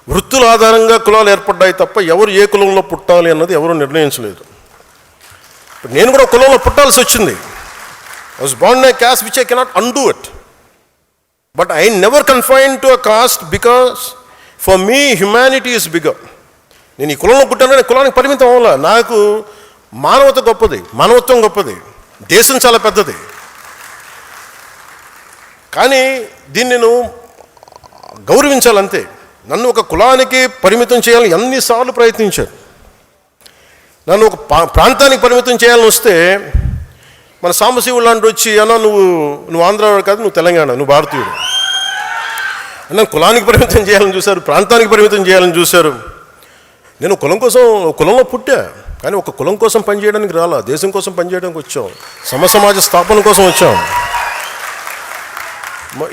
వృత్తుల ఆధారంగా కులాలు ఏర్పడ్డాయి తప్ప ఎవరు ఏ కులంలో పుట్టాలి అన్నది ఎవరు నిర్ణయించలేదు. నేను కూడా కులంలో పుట్టాల్సి వచ్చింది. I was Born in a cost which I cannot undo it, but I never confine to a cost because for me humanity is bigger. నేను ఈ కులంలో పుట్టాను, కులానికి పరిమితం అవ్వాలా. నాకు మానవత గొప్పది, మానవత్వం గొప్పది, దేశం చాలా పెద్దది. కానీ దీన్ని నేను గౌరవించాలంతే. నన్ను ఒక కులానికి పరిమితం చేయాలని ఎన్నిసార్లు ప్రయత్నించారు. నన్ను ఒక ప్రాంతానికి పరిమితం చేయాలని వస్తే మన సాంబశివుడు లాంటి వచ్చి అన్నా నువ్వు ఆంధ్రావాడు కాదు, నువ్వు తెలంగాణ, నువ్వు భారతీయుడు. నన్ను కులానికి పరిమితం చేయాలని చూశారు, ప్రాంతానికి పరిమితం చేయాలని చూశారు. నేను కులంలో పుట్టా, కానీ ఒక కులం కోసం పనిచేయడానికి రాలా, దేశం కోసం పనిచేయడానికి వచ్చాం, సమాజ స్థాపన కోసం వచ్చాం.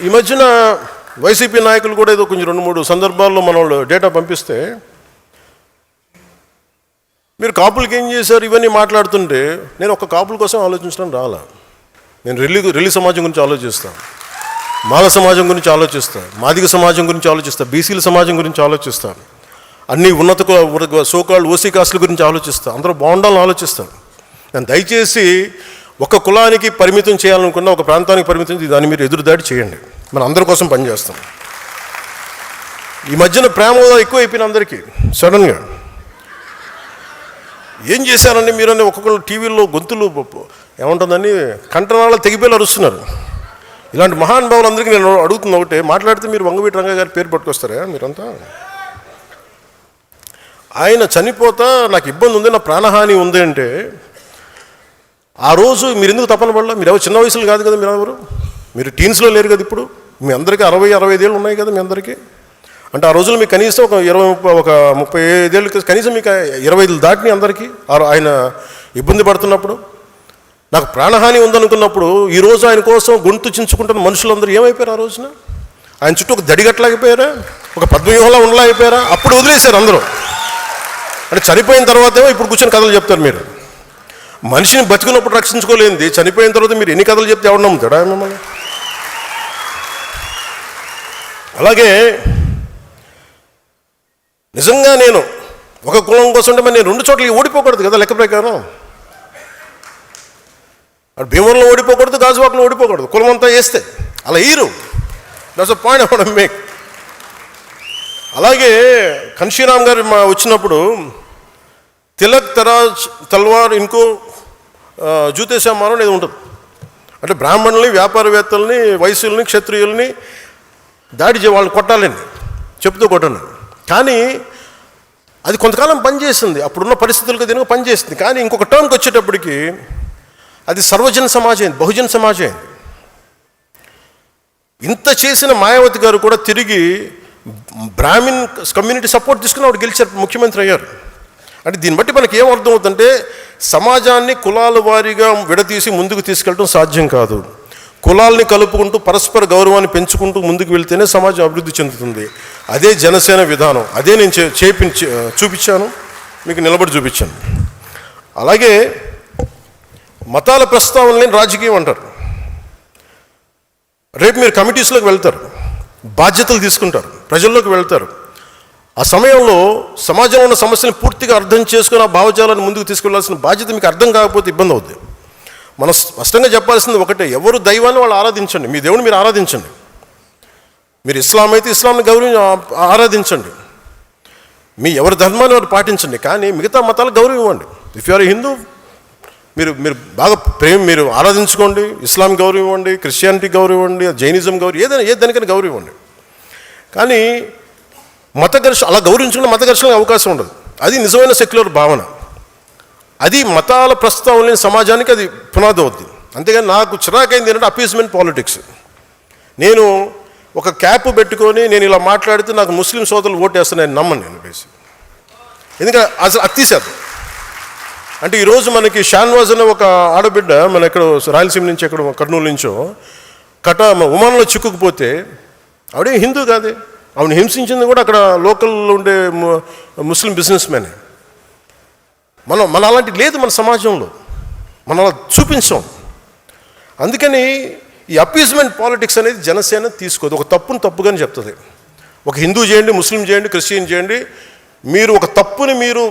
ఈ మధ్యన వైసీపీ నాయకులు కూడా ఏదో కొంచెం 2-3 సందర్భాల్లో మన వాళ్ళు డేటా పంపిస్తే మీరు కాపులకి ఏం చేశారు ఇవన్నీ మాట్లాడుతుంటే నేను ఒక కాపుల కోసం ఆలోచించడం రాలా. నేను రెల్లి సమాజం గురించి ఆలోచిస్తాను, మాల సమాజం గురించి ఆలోచిస్తాను, మాదిగ సమాజం గురించి ఆలోచిస్తాను, బీసీల సమాజం గురించి ఆలోచిస్తాను, అన్ని ఉన్నత సోకాళ్ళు ఓసీ కాస్టుల గురించి ఆలోచిస్తాను, అందరూ బాగుండాలని ఆలోచిస్తాను. నేను దయచేసి ఒక కులానికి పరిమితం చేయాలనుకున్నా, ఒక ప్రాంతానికి పరిమితం దాన్ని మీరు ఎదురుదాడి చేయండి, మనం అందరి కోసం పనిచేస్తాం. ఈ మధ్యన ప్రేమ ఎక్కువ అయిపోయిన అందరికీ సడన్గా ఏం చేశారండి మీరని ఒక్కొక్కరు టీవీల్లో గొంతులు ఏముంటుందని కంటనాళ్ళ తెగిపోయి అరుస్తున్నారు. ఇలాంటి మహానుభావులందరికీ నేను అడుగుతున్న ఒకటే, మాట్లాడితే మీరు వంగవీటి రంగా గారి పేరు పట్టుకొస్తారా మీరంతా? ఆయన చనిపోతా నాకు ఇబ్బంది ఉంది, నా ప్రాణహాని ఉంది అంటే ఆ రోజు మీరు ఎందుకు తప్పన పడలా? మీరు ఎవరు చిన్న వయసులో కాదు కదా, మీరు టీన్స్లో లేరు కదా. ఇప్పుడు మీ అందరికీ 60-65 ఏళ్ళు ఉన్నాయి కదా మీ అందరికీ. అంటే ఆ రోజులు మీకు కనీసం ఒక 35 ఏళ్ళు, కనీసం మీకు 25 దాటిని అందరికీ. ఆయన ఇబ్బంది పడుతున్నప్పుడు, నాకు ప్రాణహాని ఉందనుకున్నప్పుడు, ఈరోజు ఆయన కోసం గొంతు చించుకుంటున్న మనుషులందరూ ఏమైపోయారు? ఆ రోజున ఆయన చుట్టూ ఒక దడిగట్లాగిపోయారా, ఒక పద్మవ్యూహంలో ఉండలేకపోయారా? అప్పుడు వదిలేశారు అందరూ. అంటే చనిపోయిన తర్వాతేమో ఇప్పుడు కూర్చొని కథలు చెప్తారు. మీరు మనిషిని బతుకున్నప్పుడు రక్షించుకోలేంది, చనిపోయిన తర్వాత మీరు ఎన్ని కథలు చెప్తే ఎవడు నమ్ముతాడా మిమ్మల్ని? అలాగే నిజంగా నేను ఒక కులం కోసం ఉంటే మరి నేను 2 చోట్లకి ఓడిపోకూడదు కదా లెక్క ప్రకారం. అటు భీమవరంలో ఓడిపోకూడదు, గాజువాకలో ఓడిపోకూడదు, కులం అంతా వేస్తే అలా ఈరు. That's a point I want to make. అలాగే కన్షీరామ్ గారు వచ్చినప్పుడు తిలక్ తరాజ్ తల్వార్ ఇంకో జూతేశా మారో అనేది ఉంటుంది. అంటే బ్రాహ్మణుల్ని, వ్యాపారవేత్తల్ని, వైశ్యుల్ని, క్షత్రియుల్ని దాడి వాళ్ళు కొట్టాలని చెప్తూ కొట్టండి. కానీ అది కొంతకాలం పనిచేసింది, అప్పుడున్న పరిస్థితులకు దీనికి పనిచేసింది. కానీ ఇంకొక టర్మ్కి వచ్చేటప్పటికి అది సర్వజన సమాజం అయింది, బహుజన సమాజం అయింది. ఇంత చేసిన మాయావతి గారు కూడా తిరిగి బ్రాహ్మిన్ కమ్యూనిటీ సపోర్ట్ తీసుకుని ఆవిడ గెలిచారు, ముఖ్యమంత్రి అయ్యారు. అంటే దీన్ని బట్టి మనకి ఏం అర్థమవుతుందంటే సమాజాన్ని కులాల వారీగా విడతీసి ముందుకు తీసుకెళ్ళడం సాధ్యం కాదు. కులాల్ని కలుపుకుంటూ పరస్పర గౌరవాన్ని పెంచుకుంటూ ముందుకు వెళ్తేనే సమాజం అభివృద్ధి చెందుతుంది. అదే జనసేన విధానం, అదే నేను చూపించాను, మీకు నిలబడి చూపించాను. అలాగే మతాల ప్రస్తావనని రాజకీయం అంటారు. రేపు మీరు కమిటీస్లోకి వెళ్తారు, బాధ్యతలు తీసుకుంటారు, ప్రజల్లోకి వెళ్తారు. ఆ సమయంలో సమాజంలో ఉన్న సమస్యలను పూర్తిగా అర్థం చేసుకుని ఆ భావజాలను ముందుకు తీసుకెళ్లాల్సిన బాధ్యత మీకు అర్థం కాకపోతే ఇబ్బంది అవుతుంది. మనం స్పష్టంగా చెప్పాల్సింది ఒకటే, ఎవరు దైవాన్ని వాళ్ళు ఆరాధించండి, మీ దేవుని మీరు ఆరాధించండి. మీరు ఇస్లాం అయితే ఇస్లాంని ఆరాధించండి, మీ ఎవరి ధర్మాన్ని వారు పాటించండి. కానీ మిగతా మతాలకు గౌరవం ఇవ్వండి. ఇఫ్ యు ఆర్ హిందూ, మీరు బాగా మీరు ఆరాధించుకోండి, ఇస్లాం గౌరవం ఇవ్వండి, క్రిస్టియానిటీ గౌరవం ఇవ్వండి, జైనిజం గౌరవం, ఏదైనా దానికైనా గౌరవం ఇవ్వండి. కానీ అలా గౌరవించుకుంటే మత ఘర్షణకు అవకాశం ఉండదు. అది నిజమైన సెక్యులర్ భావన. అది మతాల ప్రస్తావన లేని సమాజానికి అది పునాది అవుద్ది. అంతేగాని నాకు చిరాకైంది ఏంటంటే అపీస్మెంట్ పాలిటిక్స్. నేను ఒక క్యాప్ పెట్టుకొని నేను ఇలా మాట్లాడితే నాకు ముస్లిం సోదరులు ఓటేస్తాను, నేను నమ్మను. నేను బేసిక్ ఎందుకంటే అసలు అత్తిశాతం. అంటే ఈరోజు మనకి షాన్వాజ్ అనే ఒక ఆడబిడ్డ మన ఎక్కడ రాయలసీమ నుంచి ఎక్కడ కర్నూలు నుంచో ఉమానంలో చిక్కుకుపోతే ఆవిడే హిందూ కాదే, ఆవిడ హింసించింది కూడా అక్కడ లోకల్లో ఉండే ముస్లిం బిజినెస్ మ్యానే. మన అలాంటి లేదు మన సమాజంలో, మనం అలా చూపించాం. అందుకని ఈ అపీస్మెంట్ పాలిటిక్స్ అనేది జనసేన తీసుకోదు. ఒక తప్పుని తప్పుగానే చెప్తుంది. ఒక హిందూ చేయండి, ముస్లిం చేయండి, క్రిస్టియన్ చేయండి, మీరు ఒక తప్పుని మీరు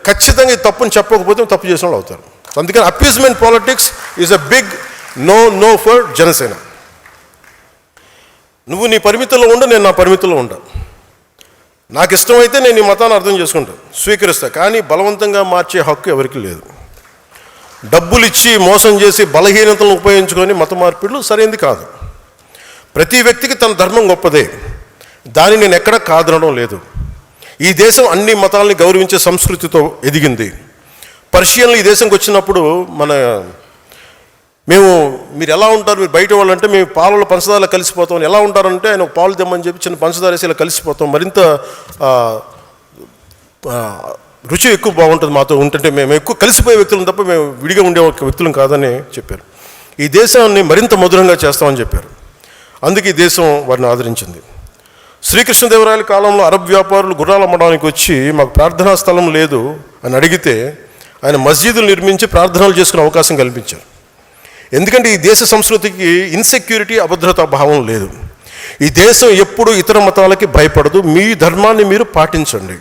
ఖచ్చితంగా ఈ తప్పుని చెప్పకపోతే తప్పు చేసిన వాళ్ళు అవుతారు. అందుకని appeasement politics is a big no for Janasena. నువ్వు నీ పరిమితుల్లో ఉండు, నేను నా పరిమితుల్లో ఉంటా. నాకు ఇష్టమైతే నేను ఈ మతాన్ని అర్థం చేసుకుంటాను, స్వీకరిస్తా. కానీ బలవంతంగా మార్చే హక్కు ఎవరికి లేదు. డబ్బులు ఇచ్చి మోసం చేసి బలహీనతలను ఉపయోగించుకొని మత మార్పిడులు సరైనది కాదు. ప్రతి వ్యక్తికి తన ధర్మం గొప్పదే, దాన్ని నేను ఎక్కడ కాదనడం లేదు. ఈ దేశం అన్ని మతాలని గౌరవించే సంస్కృతితో ఎదిగింది. పర్షియన్లు ఈ దేశంకి వచ్చినప్పుడు మీరు ఎలా ఉంటారు, మీరు బయట వాళ్ళు అంటే మేము పాలలో పంచదారలో కలిసిపోతాం. ఎలా ఉంటారంటే ఆయన పాలు తెమ్మని చెప్పి చిన్న పంచదార వేసి ఇలా కలిసిపోతాం, మరింత రుచి ఎక్కువ బాగుంటుంది మాతో ఉంటుంటే. మేము ఎక్కువ కలిసిపోయే వ్యక్తులను తప్ప మేము విడిగా ఉండే వ్యక్తులం కాదని చెప్పారు. ఈ దేశాన్ని మరింత మధురంగా చేస్తామని చెప్పారు. అందుకే ఈ దేశం వారిని ఆదరించింది. శ్రీకృష్ణదేవరాయల కాలంలో అరబ్ వ్యాపారులు గుర్రాలు అమ్మడానికి వచ్చి మాకు ప్రార్థనా స్థలం లేదు అని అడిగితే ఆయన మస్జిదులు నిర్మించి ప్రార్థనలు చేసుకునే అవకాశం కల్పించారు. ఎందుకంటే ఈ దేశ సంస్కృతికి ఇన్సెక్యూరిటీ, అభద్రతా భావం లేదు. ఈ దేశం ఎప్పుడు ఇతర మతాలకి భయపడదు. మీ ధర్మాన్ని మీరు పాటించండి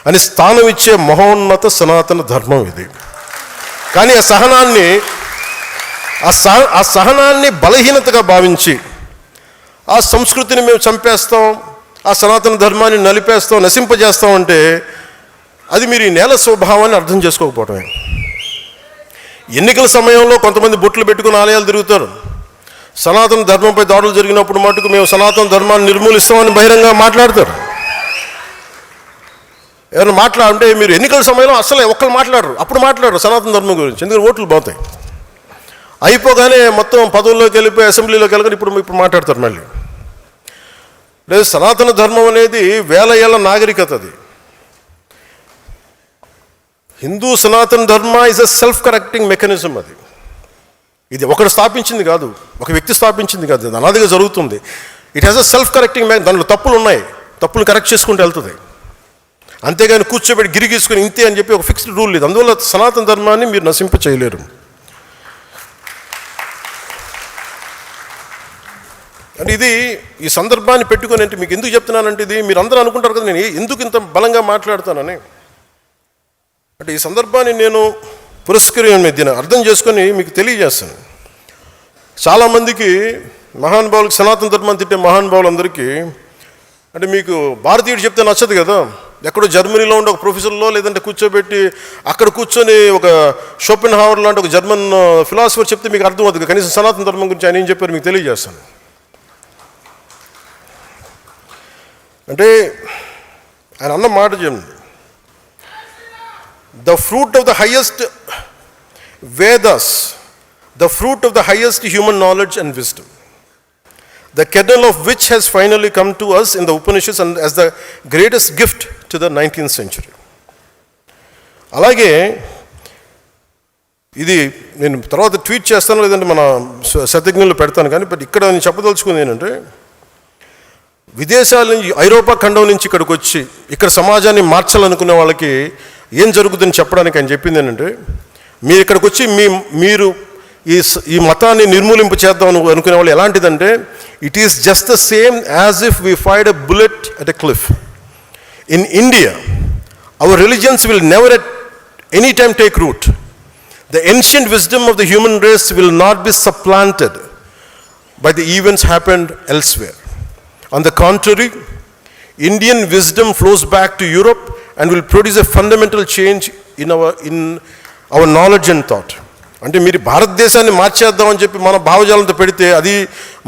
అని స్థానం ఇచ్చే మహోన్నత సనాతన ధర్మం ఇది. కానీ ఆ సహనాన్ని బలహీనతగా భావించి ఆ సంస్కృతిని మేము చంపేస్తాం, ఆ సనాతన ధర్మాన్ని నలిపేస్తాం, నశింపజేస్తాం అంటే అది మీరు ఈ నేల స్వభావాన్ని అర్థం చేసుకోకపోవటమే. ఎన్నికల సమయంలో కొంతమంది బొట్లు పెట్టుకుని ఆలయాలు తిరుగుతారు. సనాతన ధర్మంపై దాడులు జరిగినప్పుడు మటుకు మేము సనాతన ధర్మాన్ని నిర్మూలిస్తామని బహిరంగ మాట్లాడతారు. ఎవరైనా అంటే మీరు ఎన్నికల సమయంలో అసలు ఒక్కరు మాట్లాడరు, అప్పుడు మాట్లాడరు సనాతన ధర్మం గురించి, ఎందుకంటే ఓట్లు పోతాయి. అయిపోగానే మొత్తం పదవుల్లోకి వెళ్ళిపోయి అసెంబ్లీలోకి వెళ్ళగానే ఇప్పుడు మాట్లాడతారు మళ్ళీ. లేదు, సనాతన ధర్మం అనేది వేల ఏళ్ల నాగరికత. అది హిందూ సనాతన ధర్మ is a self correcting mechanism. ఇది ఒకరు స్థాపించింది కాదు, ఒక వ్యక్తి స్థాపించింది కాదు, అది అనాదిగా జరుగుతుంది. It has a self correcting దాంట్లో తప్పులు ఉన్నాయి, తప్పులు కరెక్ట్ చేసుకుంటూ వెళ్తుంది. అంతేగాని కూర్చోబెట్టి గిరిగీసుకుని ఇంతే అని చెప్పి ఒక ఫిక్స్డ్ రూల్ లేదు. అందువల్ల సనాతన ధర్మాన్ని మీరు నశింప చేయలేరు. అంటే ఇది ఈ సందర్భాన్ని పెట్టుకొని అంటే మీకు ఎందుకు చెప్తున్నానంటే, ఇది మీరు అందరూ అనుకుంటారు కదా నేను ఎందుకు ఇంత బలంగా మాట్లాడతానని. అంటే ఈ సందర్భాన్ని నేను దీన్ని అర్థం చేసుకొని మీకు తెలియజేస్తాను. చాలామందికి మహానుభావులకి, సనాతన ధర్మాన్ని తిట్టే మహానుభావులందరికీ అంటే మీకు భారతీయుడు చెప్తే నచ్చదు కదా. ఎక్కడో జర్మనీలో ఉండే ఒక ప్రొఫెసర్లో లేదంటే కూర్చోబెట్టి అక్కడ కూర్చొని ఒక షోపెన్హావర్ లాంటి ఒక జర్మన్ ఫిలాసఫర్ చెప్తే మీకు అర్థం అవుతుంది. కనీసం సనాతన ధర్మం గురించి ఆయన ఏం చెప్పారు మీకు తెలియజేస్తాను. అంటే ఆయన అన్న మాట చెప్పండి, the fruit of the highest Vedas, the fruit of the highest human knowledge and wisdom, the kernel of which has finally come to us in the Upanishads and as the greatest gift to the 19th century. అలాగే ఇది నేను తర్వాత tweet చేస్తాను, లేదంటే మన శతజ్ఞులు పెడతాను. కానీ but ఇక్కడ నేను చెప్పదలుచుకుంది ఏంటంటే, విదేశాల నుంచి ఐరోపా ఖండం నుంచి ఇక్కడికి వచ్చి ఇక్కడ సమాజాన్ని మార్చాలనుకునే వాళ్ళకి ఏం జరుగుతుందని చెప్పడానికి ఆయన చెప్పింది ఏంటంటే, మీరు ఇక్కడికి వచ్చి మీరు ఈ మతాన్ని నిర్మూలింపు చేద్దాం అనుకునే వాళ్ళు ఎలాంటిదంటే, it is just the same as if we fired a bullet at a cliff. In India our religions will never at any time take root. The ancient wisdom of the human race will not be supplanted by the events happened elsewhere. On the contrary, Indian wisdom flows back to Europe and will produce a fundamental change in our knowledge and thought. అంటే మీరు భారతదేశాన్ని మార్చేద్దామని చెప్పి మన భావజాలంతో పెడితే అది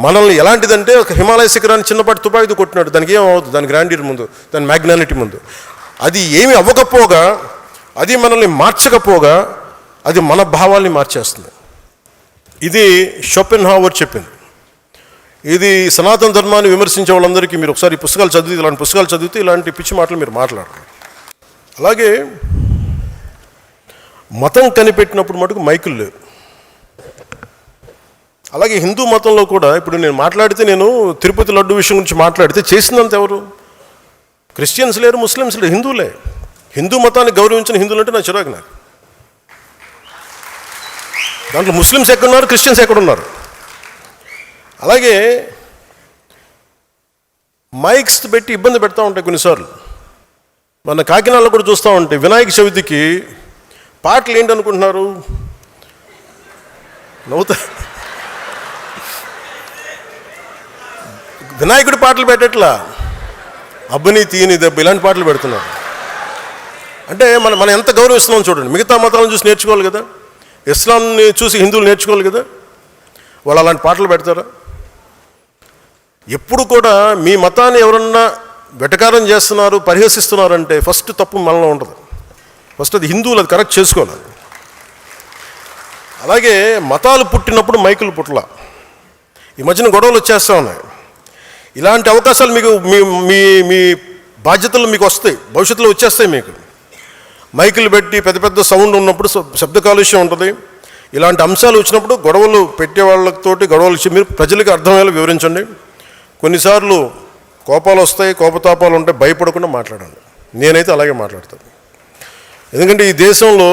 మనల్ని ఎలాంటిదంటే ఒక హిమాలయ శిఖరాన్ని చిన్నపాటి తుపాకీతో కొట్టినాడు. దానికి ఏమవుతుంది, దాని గ్రాండియర్ ముందు, దాని మ్యాగ్నానిటీ ముందు. అది ఏమి అవ్వకపోగా, అది మనల్ని మార్చకపోగా అది మన భావాల్ని మార్చేస్తుంది. ఇది షోపెన్హావర్ చెప్పింది. ఇది సనాతన ధర్మాన్ని విమర్శించే వాళ్ళందరికీ మీరు ఒకసారి పుస్తకాలు చదివితే, ఇలాంటి పుస్తకాలు చదివితే ఇలాంటి పిచ్చి మాటలు మీరు మాట్లాడరు. అలాగే మతం కనిపెట్టినప్పుడు మటుకు మైకులు లేవు. అలాగే హిందూ మతంలో కూడా ఇప్పుడు నేను మాట్లాడితే, నేను తిరుపతి లడ్డు విషయం గురించి మాట్లాడితే చేసినంత ఎవరు? క్రిస్టియన్స్ లేరు, ముస్లిమ్స్ లేరు, హిందువులే. హిందూ మతాన్ని గౌరవించిన హిందువులు అంటే నా చిరాకు. నాకు దాంట్లో ముస్లిమ్స్ ఎక్కడున్నారు, క్రిస్టియన్స్ ఎక్కడున్నారు? అలాగే మైక్స్ పెట్టి ఇబ్బంది పెడతా ఉంటాయి కొన్నిసార్లు. మన కాకినాడలో కూడా చూస్తూ ఉంటే వినాయక చవితికి పాటలు ఏంటనుకుంటున్నారు, నవ్వుతా. వినాయకుడి పాటలు పెట్టట్లా, అబ్బని తీని దెబ్బ ఇలాంటి పాటలు పెడుతున్నారు. అంటే మనం ఎంత గౌరవిస్తున్నాం చూడండి. మిగతా మతాలను చూసి నేర్చుకోవాలి కదా, ఇస్లాంని చూసి హిందువులు నేర్చుకోవాలి కదా. వాళ్ళు అలాంటి పాటలు పెడతారా? ఎప్పుడు కూడా మీ మతాన్ని ఎవరన్నా వెటకారం చేస్తున్నారు, పరిహసిస్తున్నారంటే ఫస్ట్ తప్పు మనలో ఉంటుంది. ఫస్ట్ అది హిందువులు అది కరెక్ట్ చేసుకోవాలి. అలాగే మతాలు పుట్టినప్పుడు మైకులు పుట్టల. ఈ మధ్యన గొడవలు వచ్చేస్తూ ఉన్నాయి. ఇలాంటి అవకాశాలు మీకు మీ మీ మీ బాధ్యతలు మీకు వస్తాయి, భవిష్యత్తులో వచ్చేస్తాయి. మీకు మైకులు పెట్టి పెద్ద పెద్ద సౌండ్ ఉన్నప్పుడు శబ్ద కాలుష్యం ఉంటుంది. ఇలాంటి అంశాలు వచ్చినప్పుడు గొడవలు పెట్టే వాళ్ళతోటి గొడవలు ఇచ్చి మీరు ప్రజలకు అర్థమయ్యేలా వివరించండి. కొన్నిసార్లు కోపాలు వస్తాయి, కోపతాపాలు ఉంటాయి, భయపడకుండా మాట్లాడండి. నేనైతే అలాగే మాట్లాడతాను. ఎందుకంటే ఈ దేశంలో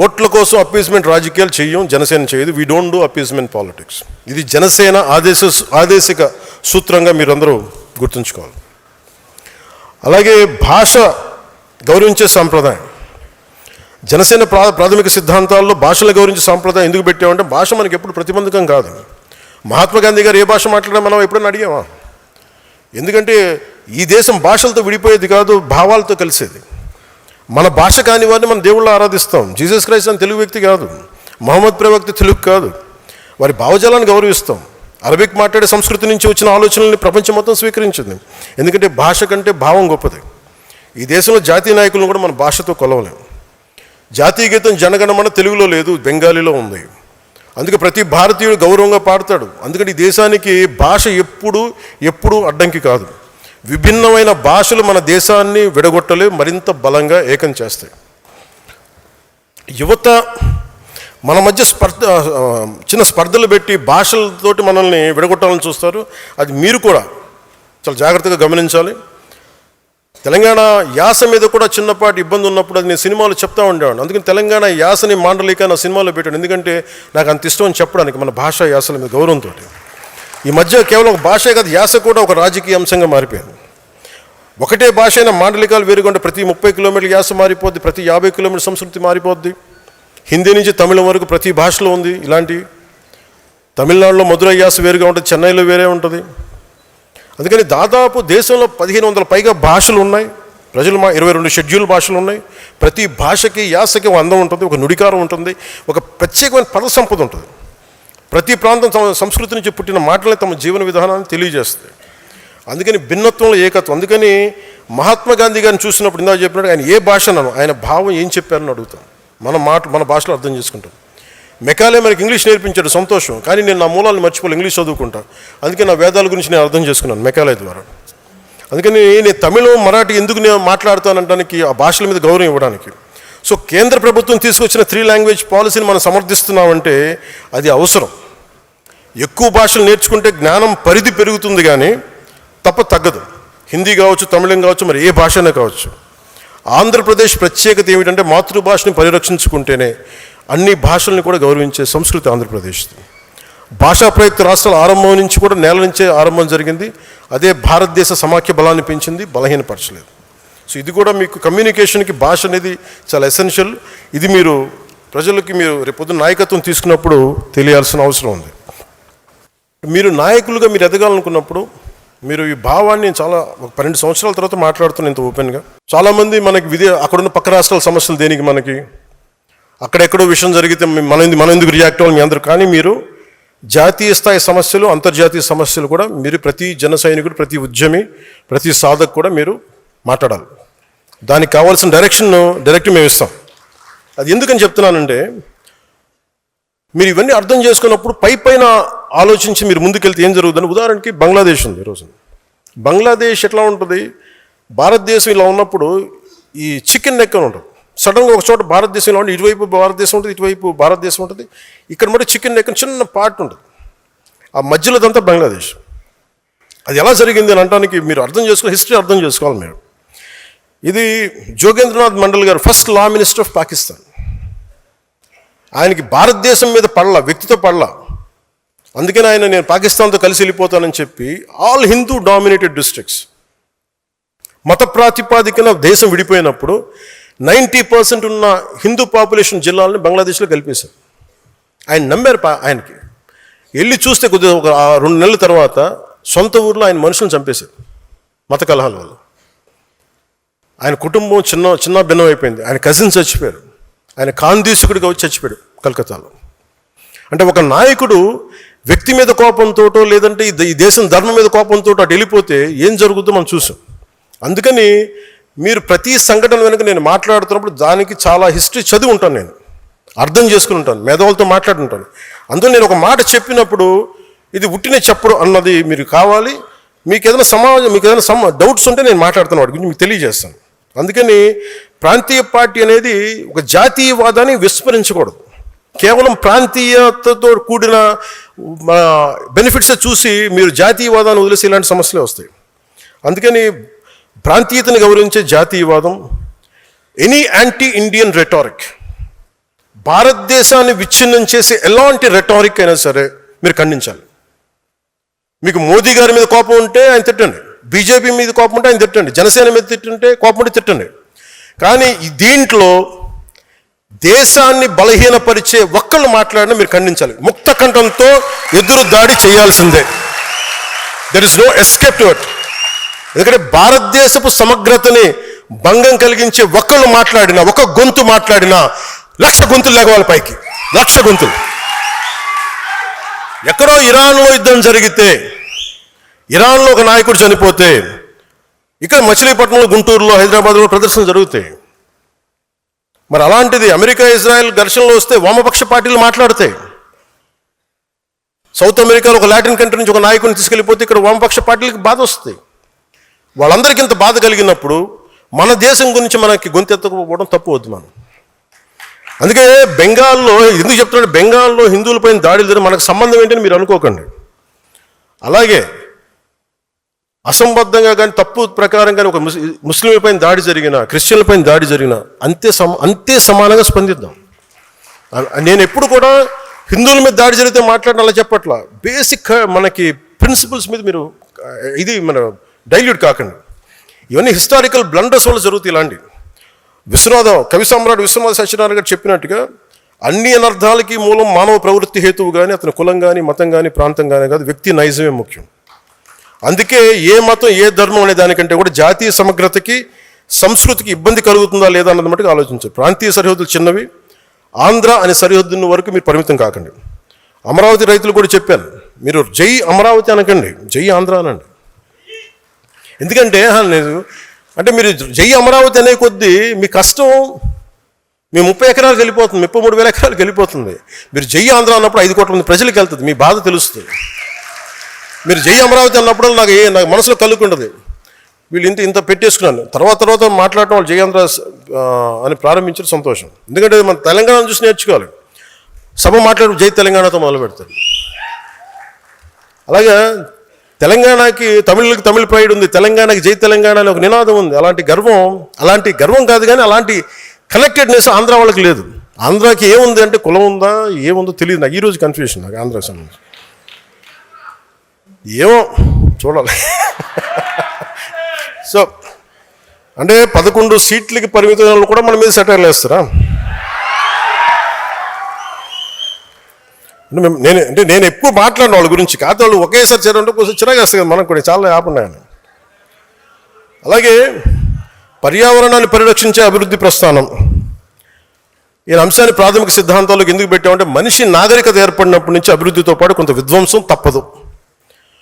ఓట్ల కోసం అప్పీస్మెంట్ రాజకీయాలు చెయ్యం, జనసేన చేయదు. We don't do appeasement politics. ఇది జనసేన ఆదేశిక సూత్రంగా మీరందరూ గుర్తుంచుకోవాలి. అలాగే భాష గౌరవించే సాంప్రదాయం, జనసేన ప్రాథమిక సిద్ధాంతాల్లో భాషలు గౌరవించే సాంప్రదాయం ఎందుకు పెట్టామంటే భాష మనకి ఎప్పుడు ప్రతిబంధకం కాదు. మహాత్మా గాంధీ గారు ఏ భాష మాట్లాడడం మనం ఎప్పుడైనా అడిగామా? ఎందుకంటే ఈ దేశం భాషలతో విడిపోయేది కాదు, భావాలతో కలిసేది. మన భాష కాని వారిని మన దేవుళ్ళు ఆరాధిస్తాం. జీసస్ క్రైస్ట్ అని తెలుగు వ్యక్తి కాదు, మహమ్మద్ ప్రవక్త తెలుగు కాదు. వారి భావజాలాన్ని గౌరవిస్తాం. అరబిక్ మాట్లాడే సంస్కృతి నుంచి వచ్చిన ఆలోచనల్ని ప్రపంచం మొత్తం స్వీకరించింది. ఎందుకంటే భాష కంటే భావం గొప్పది. ఈ దేశంలో జాతీయ నాయకులను కూడా మన భాషతో కొలవలేము. జాతీయ గీతం జనగణమన తెలుగులో లేదు, బెంగాలీలో ఉంది. అందుకే ప్రతి భారతీయుడు గౌరవంగా పాడతాడు. అందుకని ఈ దేశానికి భాష ఎప్పుడు అడ్డంకి కాదు. విభిన్నమైన భాషలు మన దేశాన్ని విడగొట్టలే, మరింత బలంగా ఏకం చేస్తాయి. యువత మన మధ్య చిన్న స్పర్ధలు పెట్టి భాషలతోటి మనల్ని విడగొట్టాలని చూస్తారు. అది మీరు కూడా చాలా జాగ్రత్తగా గమనించాలి. తెలంగాణ యాస మీద కూడా చిన్నపాటి ఇబ్బంది ఉన్నప్పుడు అది నేను సినిమాలో చెప్తా ఉండేవాడిని. అందుకని తెలంగాణ యాసని మాండలిక నా సినిమాలో పెట్టాను. ఎందుకంటే నాకు అంత ఇష్టం అని చెప్పడానికి, మన భాషా యాసల మీద గౌరవంతో. ఈ మధ్య కేవలం ఒక భాషే కాదు, యాస కూడా ఒక రాజకీయ అంశంగా మారిపోయింది. ఒకటే భాష అయినా మాండలికాలు వేరుగా ప్రతి 30 కిలోమీటర్ల యాస మారిపోద్ది, ప్రతి 50 కిలోమీటర్ల సంస్కృతి మారిపోద్ది. హిందీ నుంచి తమిళం వరకు ప్రతి భాషలో ఉంది ఇలాంటి. తమిళనాడులో మధురై యాస వేరుగా ఉంటుంది, చెన్నైలో వేరే ఉంటుంది. అందుకని దాదాపు దేశంలో 1500 పైగా భాషలు ఉన్నాయి. ప్రజలు 22 షెడ్యూల్ భాషలు ఉన్నాయి. ప్రతి భాషకి యాసకి ఒక అందం ఉంటుంది, ఒక నుడికారం ఉంటుంది, ఒక ప్రత్యేకమైన పద సంపద ఉంటుంది. ప్రతి ప్రాంతం తమ సంస్కృతి నుంచి పుట్టిన మాటలే తమ జీవన విధానాన్ని తెలియజేస్తాయి. అందుకని భిన్నత్వంలో ఏకత్వం. అందుకని మహాత్మా గాంధీ గారిని చూసినప్పుడు ఇందాక చెప్పినట్టు ఆయన ఏ భాష అన్నాను, ఆయన భావం ఏం చెప్పారని అడుగుతాం. మన భాషలో అర్థం చేసుకుంటాం. మెకాలే మనకి ఇంగ్లీష్ నేర్పించాడు, సంతోషం. కానీ నేను నా మూలాలను మర్చిపోయి ఇంగ్లీష్ చదువుకుంటాను. అందుకే నా వేదాల గురించి నేను అర్థం చేసుకున్నాను మెకాలే ద్వారా. అందుకని నేను తమిళం, మరాఠీ ఎందుకు నేను మాట్లాడుతానంటానికి, ఆ భాషల మీద గౌరవం ఇవ్వడానికి. సో కేంద్ర ప్రభుత్వం తీసుకొచ్చిన 3 లాంగ్వేజ్ పాలసీని మనం సమర్థిస్తున్నామంటే అది అవసరం. ఎక్కువ భాషలు నేర్చుకుంటే జ్ఞానం పరిధి పెరుగుతుంది, కానీ తగ్గదు. హిందీ కావచ్చు, తమిళం కావచ్చు, మరి ఏ భాషనే కావచ్చు. ఆంధ్రప్రదేశ్ ప్రత్యేకత ఏమిటంటే మాతృభాషని పరిరక్షించుకుంటేనే అన్ని భాషల్ని కూడా గౌరవించే సంస్కృతి ఆంధ్రప్రదేశ్ది. భాషా ప్రయుక్త రాష్ట్రాల ఆరంభం నుంచి కూడా నేల నుంచే ఆరంభం జరిగింది. అదే భారతదేశ సమాఖ్య బలాన్ని పెంచింది, బలహీనపరచలేదు. సో ఇది కూడా మీకు కమ్యూనికేషన్కి భాష అనేది చాలా ఎసెన్షియల్. ఇది మీరు ప్రజలకి మీరు రేపొద్దున నాయకత్వం తీసుకున్నప్పుడు తెలియాల్సిన అవసరం ఉంది. మీరు నాయకులుగా మీరు ఎదగాలనుకున్నప్పుడు మీరు ఈ భావాన్ని చాలా 12 సంవత్సరాల తర్వాత మాట్లాడుతున్న ఇంత ఓపెన్గా. చాలామంది మనకి అక్కడున్న పక్క రాష్ట్రాల సమస్యలు దేనికి, మనకి అక్కడెక్కడో విషయం జరిగితే మనం ఎందుకు రియాక్ట్ అవ్వాలి మీ అందరూ. కానీ మీరు జాతీయ స్థాయి సమస్యలు, అంతర్జాతీయ సమస్యలు కూడా మీరు ప్రతి జన సైనికుడు, ప్రతి ఉద్యమి, ప్రతి సాధకు కూడా మీరు మాట్లాడాలి. దానికి కావాల్సిన డైరెక్ట్ మేము ఇస్తాం. అది ఎందుకని చెప్తున్నానంటే మీరు ఇవన్నీ అర్థం చేసుకున్నప్పుడు పైన ఆలోచించి మీరు ముందుకెళ్తే ఏం జరుగుతుందని. ఉదాహరణకి బంగ్లాదేశ్ ఉంది. ఈరోజు బంగ్లాదేశ్ ఎట్లా ఉంటుంది, భారతదేశం ఇలా ఉన్నప్పుడు ఈ చికెన్ నెక్ అని ఉంటుంది. సడన్గా ఒక చోట భారతదేశంలో ఉండి ఇటువైపు భారతదేశం ఉంటుంది, ఇటువైపు భారతదేశం ఉంటుంది. ఇక్కడ మరి చికెన్ నెక్ చిన్న పార్ట్ ఉంటుంది, ఆ మధ్యలోదంతా బంగ్లాదేశ్. అది ఎలా జరిగింది అని అనడానికి మీరు అర్థం చేసుకోవాలి, హిస్టరీ అర్థం చేసుకోవాలి మీరు. ఇది జోగేంద్రనాథ్ మండల్ గారు first law minister of Pakistan. ఆయనకి భారతదేశం మీద వ్యక్తితో పడలా. అందుకని ఆయన నేను పాకిస్తాన్తో కలిసి వెళ్ళిపోతానని చెప్పి ఆల్ హిందూ డామినేటెడ్ డిస్ట్రిక్ట్స్, మత ప్రాతిపాదికన దేశం విడిపోయినప్పుడు 90% ఉన్న హిందూ పాపులేషన్ జిల్లాలని బంగ్లాదేశ్లో కలిపేశారు. ఆయన నమ్మారు. ఆయనకి వెళ్ళి చూస్తే కొద్దిగా ఒక 2 నెలల తర్వాత సొంత ఊర్లో ఆయన మనుషులను చంపేశారు మత కలహాల వల్ల. ఆయన కుటుంబం చిన్న భిన్నం అయిపోయింది. ఆయన కజిన్స్ చచ్చిపోయారు. ఆయన కాందీసుకుడిగా వచ్చి చచ్చిపోయాడు కలకత్తాలో. అంటే ఒక నాయకుడు వ్యక్తి మీద కోపంతోటో లేదంటే ఈ దేశం ధర్మం మీద కోపంతో అటు వెళ్ళిపోతే ఏం జరుగుతుందో మనం చూసాం. అందుకని మీరు ప్రతి సంఘటన వెనుక నేను మాట్లాడుతున్నప్పుడు దానికి చాలా హిస్టరీ చదివి ఉంటాను, నేను అర్థం చేసుకుని ఉంటాను, మేధావులతో మాట్లాడుంటాను. అందులో నేను ఒక మాట చెప్పినప్పుడు ఇది ఉట్టినే చెప్పడం అన్నది మీరు కావాలి. మీకు ఏదైనా డౌట్స్ ఉంటే నేను మాట్లాడుతాను, వాటి గురించి మీకు తెలియజేస్తాను. అందుకని ప్రాంతీయ పార్టీ అనేది ఒక జాతీయవాదాన్ని విస్మరించకూడదు. కేవలం ప్రాంతీయతతో కూడిన బెనిఫిట్స్ చూసి మీరు జాతీయవాదాన్ని వదిలేసి ఇలాంటి సమస్యలే వస్తాయి. అందుకని ప్రాంతీయతను గౌరవించే జాతీయవాదం, ఎనీ యాంటీ ఇండియన్ రెటారిక్, భారతదేశాన్ని విచ్ఛిన్నం చేసే ఎలాంటి రెటారిక్ అయినా సరే మీరు ఖండించాలి. మీకు మోదీ గారి మీద కోపం ఉంటే ఆయన తిట్టండి, బీజేపీ మీద కోపం ఉంటే ఆయన తిట్టండి, జనసేన మీద తిట్టుంటే కోపం ఉంటే తిట్టండి. కానీ దీంట్లో దేశాన్ని బలహీనపరిచే ఒక్కళ్ళు మాట్లాడినా మీరు ఖండించాలి. ముక్త కంఠంతో ఎదురు దాడి చేయాల్సిందే. There is no escape to it. ఎందుకంటే భారతదేశపు సమగ్రతని భంగం కలిగించే ఒక్కళ్ళు మాట్లాడినా, ఒక గొంతు మాట్లాడినా 1,00,000 గొంతులు లేకపోవాలి పైకి, 1,00,000 గొంతులు. ఎక్కడో ఇరాన్లో యుద్ధం జరిగితే, ఇరాన్లో ఒక నాయకుడు చనిపోతే, ఇక్కడ మచిలీపట్నంలో, గుంటూరులో, హైదరాబాద్లో ప్రదర్శనలు జరుగుతాయి. మరి అలాంటిది అమెరికా ఇజ్రాయెల్ ఘర్షణలో వస్తే వామపక్ష పార్టీలు మాట్లాడతాయి. సౌత్ అమెరికాలో ఒక లాటిన్ కంట్రీ నుంచి ఒక నాయకుడిని తీసుకెళ్ళిపోతే ఇక్కడ వామపక్ష పార్టీలకు బాధ వస్తుంది. వాళ్ళందరికీ ఇంత బాధ కలిగినప్పుడు మన దేశం గురించి మనకి గొంతెత్తకపోవడం తప్పు వద్దు మనం. అందుకే బెంగాల్లో ఎందుకు చెప్తున్నాడు, బెంగాల్లో హిందువులపైన దాడులు జరిగి మనకు సంబంధం ఏంటని మీరు అనుకోకండి. అలాగే అసంబద్ధంగా కానీ తప్పు ప్రకారం కానీ ఒక ముస్లింలపైన దాడి జరిగిన, క్రిస్టియన్లపైన దాడి జరిగిన అంతే సమానంగా స్పందిద్దాం. నేను ఎప్పుడు కూడా హిందువుల మీద దాడి జరిగితే మాట్లాడిన అలా చెప్పట్లా. బేసిక్ మనకి ప్రిన్సిపల్స్ మీద మీరు మన డైల్యూట్ కాకండి. ఇవన్నీ హిస్టారికల్ బ్లండర్స్ వల్ల జరుగుతాయి. ఇలాంటి కవి సమ్రాట్ విశ్వనాథ సత్యనారాయణ గారు చెప్పినట్టుగా అన్ని అనర్థాలకి మూలం మానవ ప్రవృత్తి హేతువు కానీ, అతని కులం కానీ, మతం కానీ, ప్రాంతం కానీ కాదు, వ్యక్తి నైజమే ముఖ్యం. అందుకే ఏ మతం ఏ ధర్మం అనే దానికంటే కూడా జాతీయ సమగ్రతకి, సంస్కృతికి ఇబ్బంది కలుగుతుందా లేదా అన్నది మటుకు ఆలోచించారు. ప్రాంతీయ సరిహద్దులు చిన్నవి, ఆంధ్ర అనే సరిహద్దు వరకు మీరు పరిమితం కాకండి. అమరావతి రైతులు కూడా చెప్పాను, మీరు జై అమరావతి అనకండి, జై ఆంధ్ర అనండి. ఎందుకంటే అంటే మీరు జై అమరావతి అనే కొద్దీ మీ కష్టం మీ 30 ఎకరాలకు వెళ్ళిపోతుంది, 33,000 ఎకరాలకు వెళ్ళిపోతుంది. మీరు జై ఆంధ్ర అన్నప్పుడు 5 కోట్ల మంది ప్రజలకు వెళ్తుంది, మీ బాధ తెలుస్తుంది. మీరు జై అమరావతి అన్నప్పుడు నాకు మనసులో కలుగుండదు, వీళ్ళు ఇంత పెట్టేసుకున్నాను. తర్వాత మాట్లాడటం వాళ్ళు జై ఆంధ్ర అని ప్రారంభించడం సంతోషం. ఎందుకంటే మన తెలంగాణ చూసి నేర్చుకోవాలి. సభ మాట్లాడు జై తెలంగాణతో మొదలు పెడతారు. అలాగే తెలంగాణకి తమిళకి తమిళ ప్రైడ్ ఉంది, తెలంగాణకి జై తెలంగాణ అని ఒక నినాదం ఉంది. అలాంటి గర్వం కాదు, కానీ అలాంటి కనెక్టెడ్నెస్ ఆంధ్ర వాళ్ళకి లేదు. ఆంధ్రాకి ఏముంది అంటే కులం ఉందా ఏముందో తెలియదు నాకు. ఈరోజు కన్ఫ్యూషన్ నాకు ఆంధ్రాకి సంబంధించి. ఏమో చూడాలి. సో అంటే 11 సీట్లకి పరిమితం వాళ్ళు కూడా మన మీద సెటైర్లు వేస్తారా? నేను ఎక్కువ మాట్లాడిన వాళ్ళ గురించి కాదు, వాళ్ళు ఒకేసారి చేరంటే కొంచెం చిరాగా వస్తుంది కదా మనకు కూడా, చాలా ఆపన్నాయని. అలాగే పర్యావరణాన్ని పరిరక్షించే అభివృద్ధి ప్రస్థానం, ఈ అంశాన్ని ప్రాథమిక సిద్ధాంతాలకు ఎందుకు పెట్టామంటే మనిషి నాగరికత ఏర్పడినప్పటి నుంచి అభివృద్ధితో పాటు కొంత విధ్వంసం తప్పదు.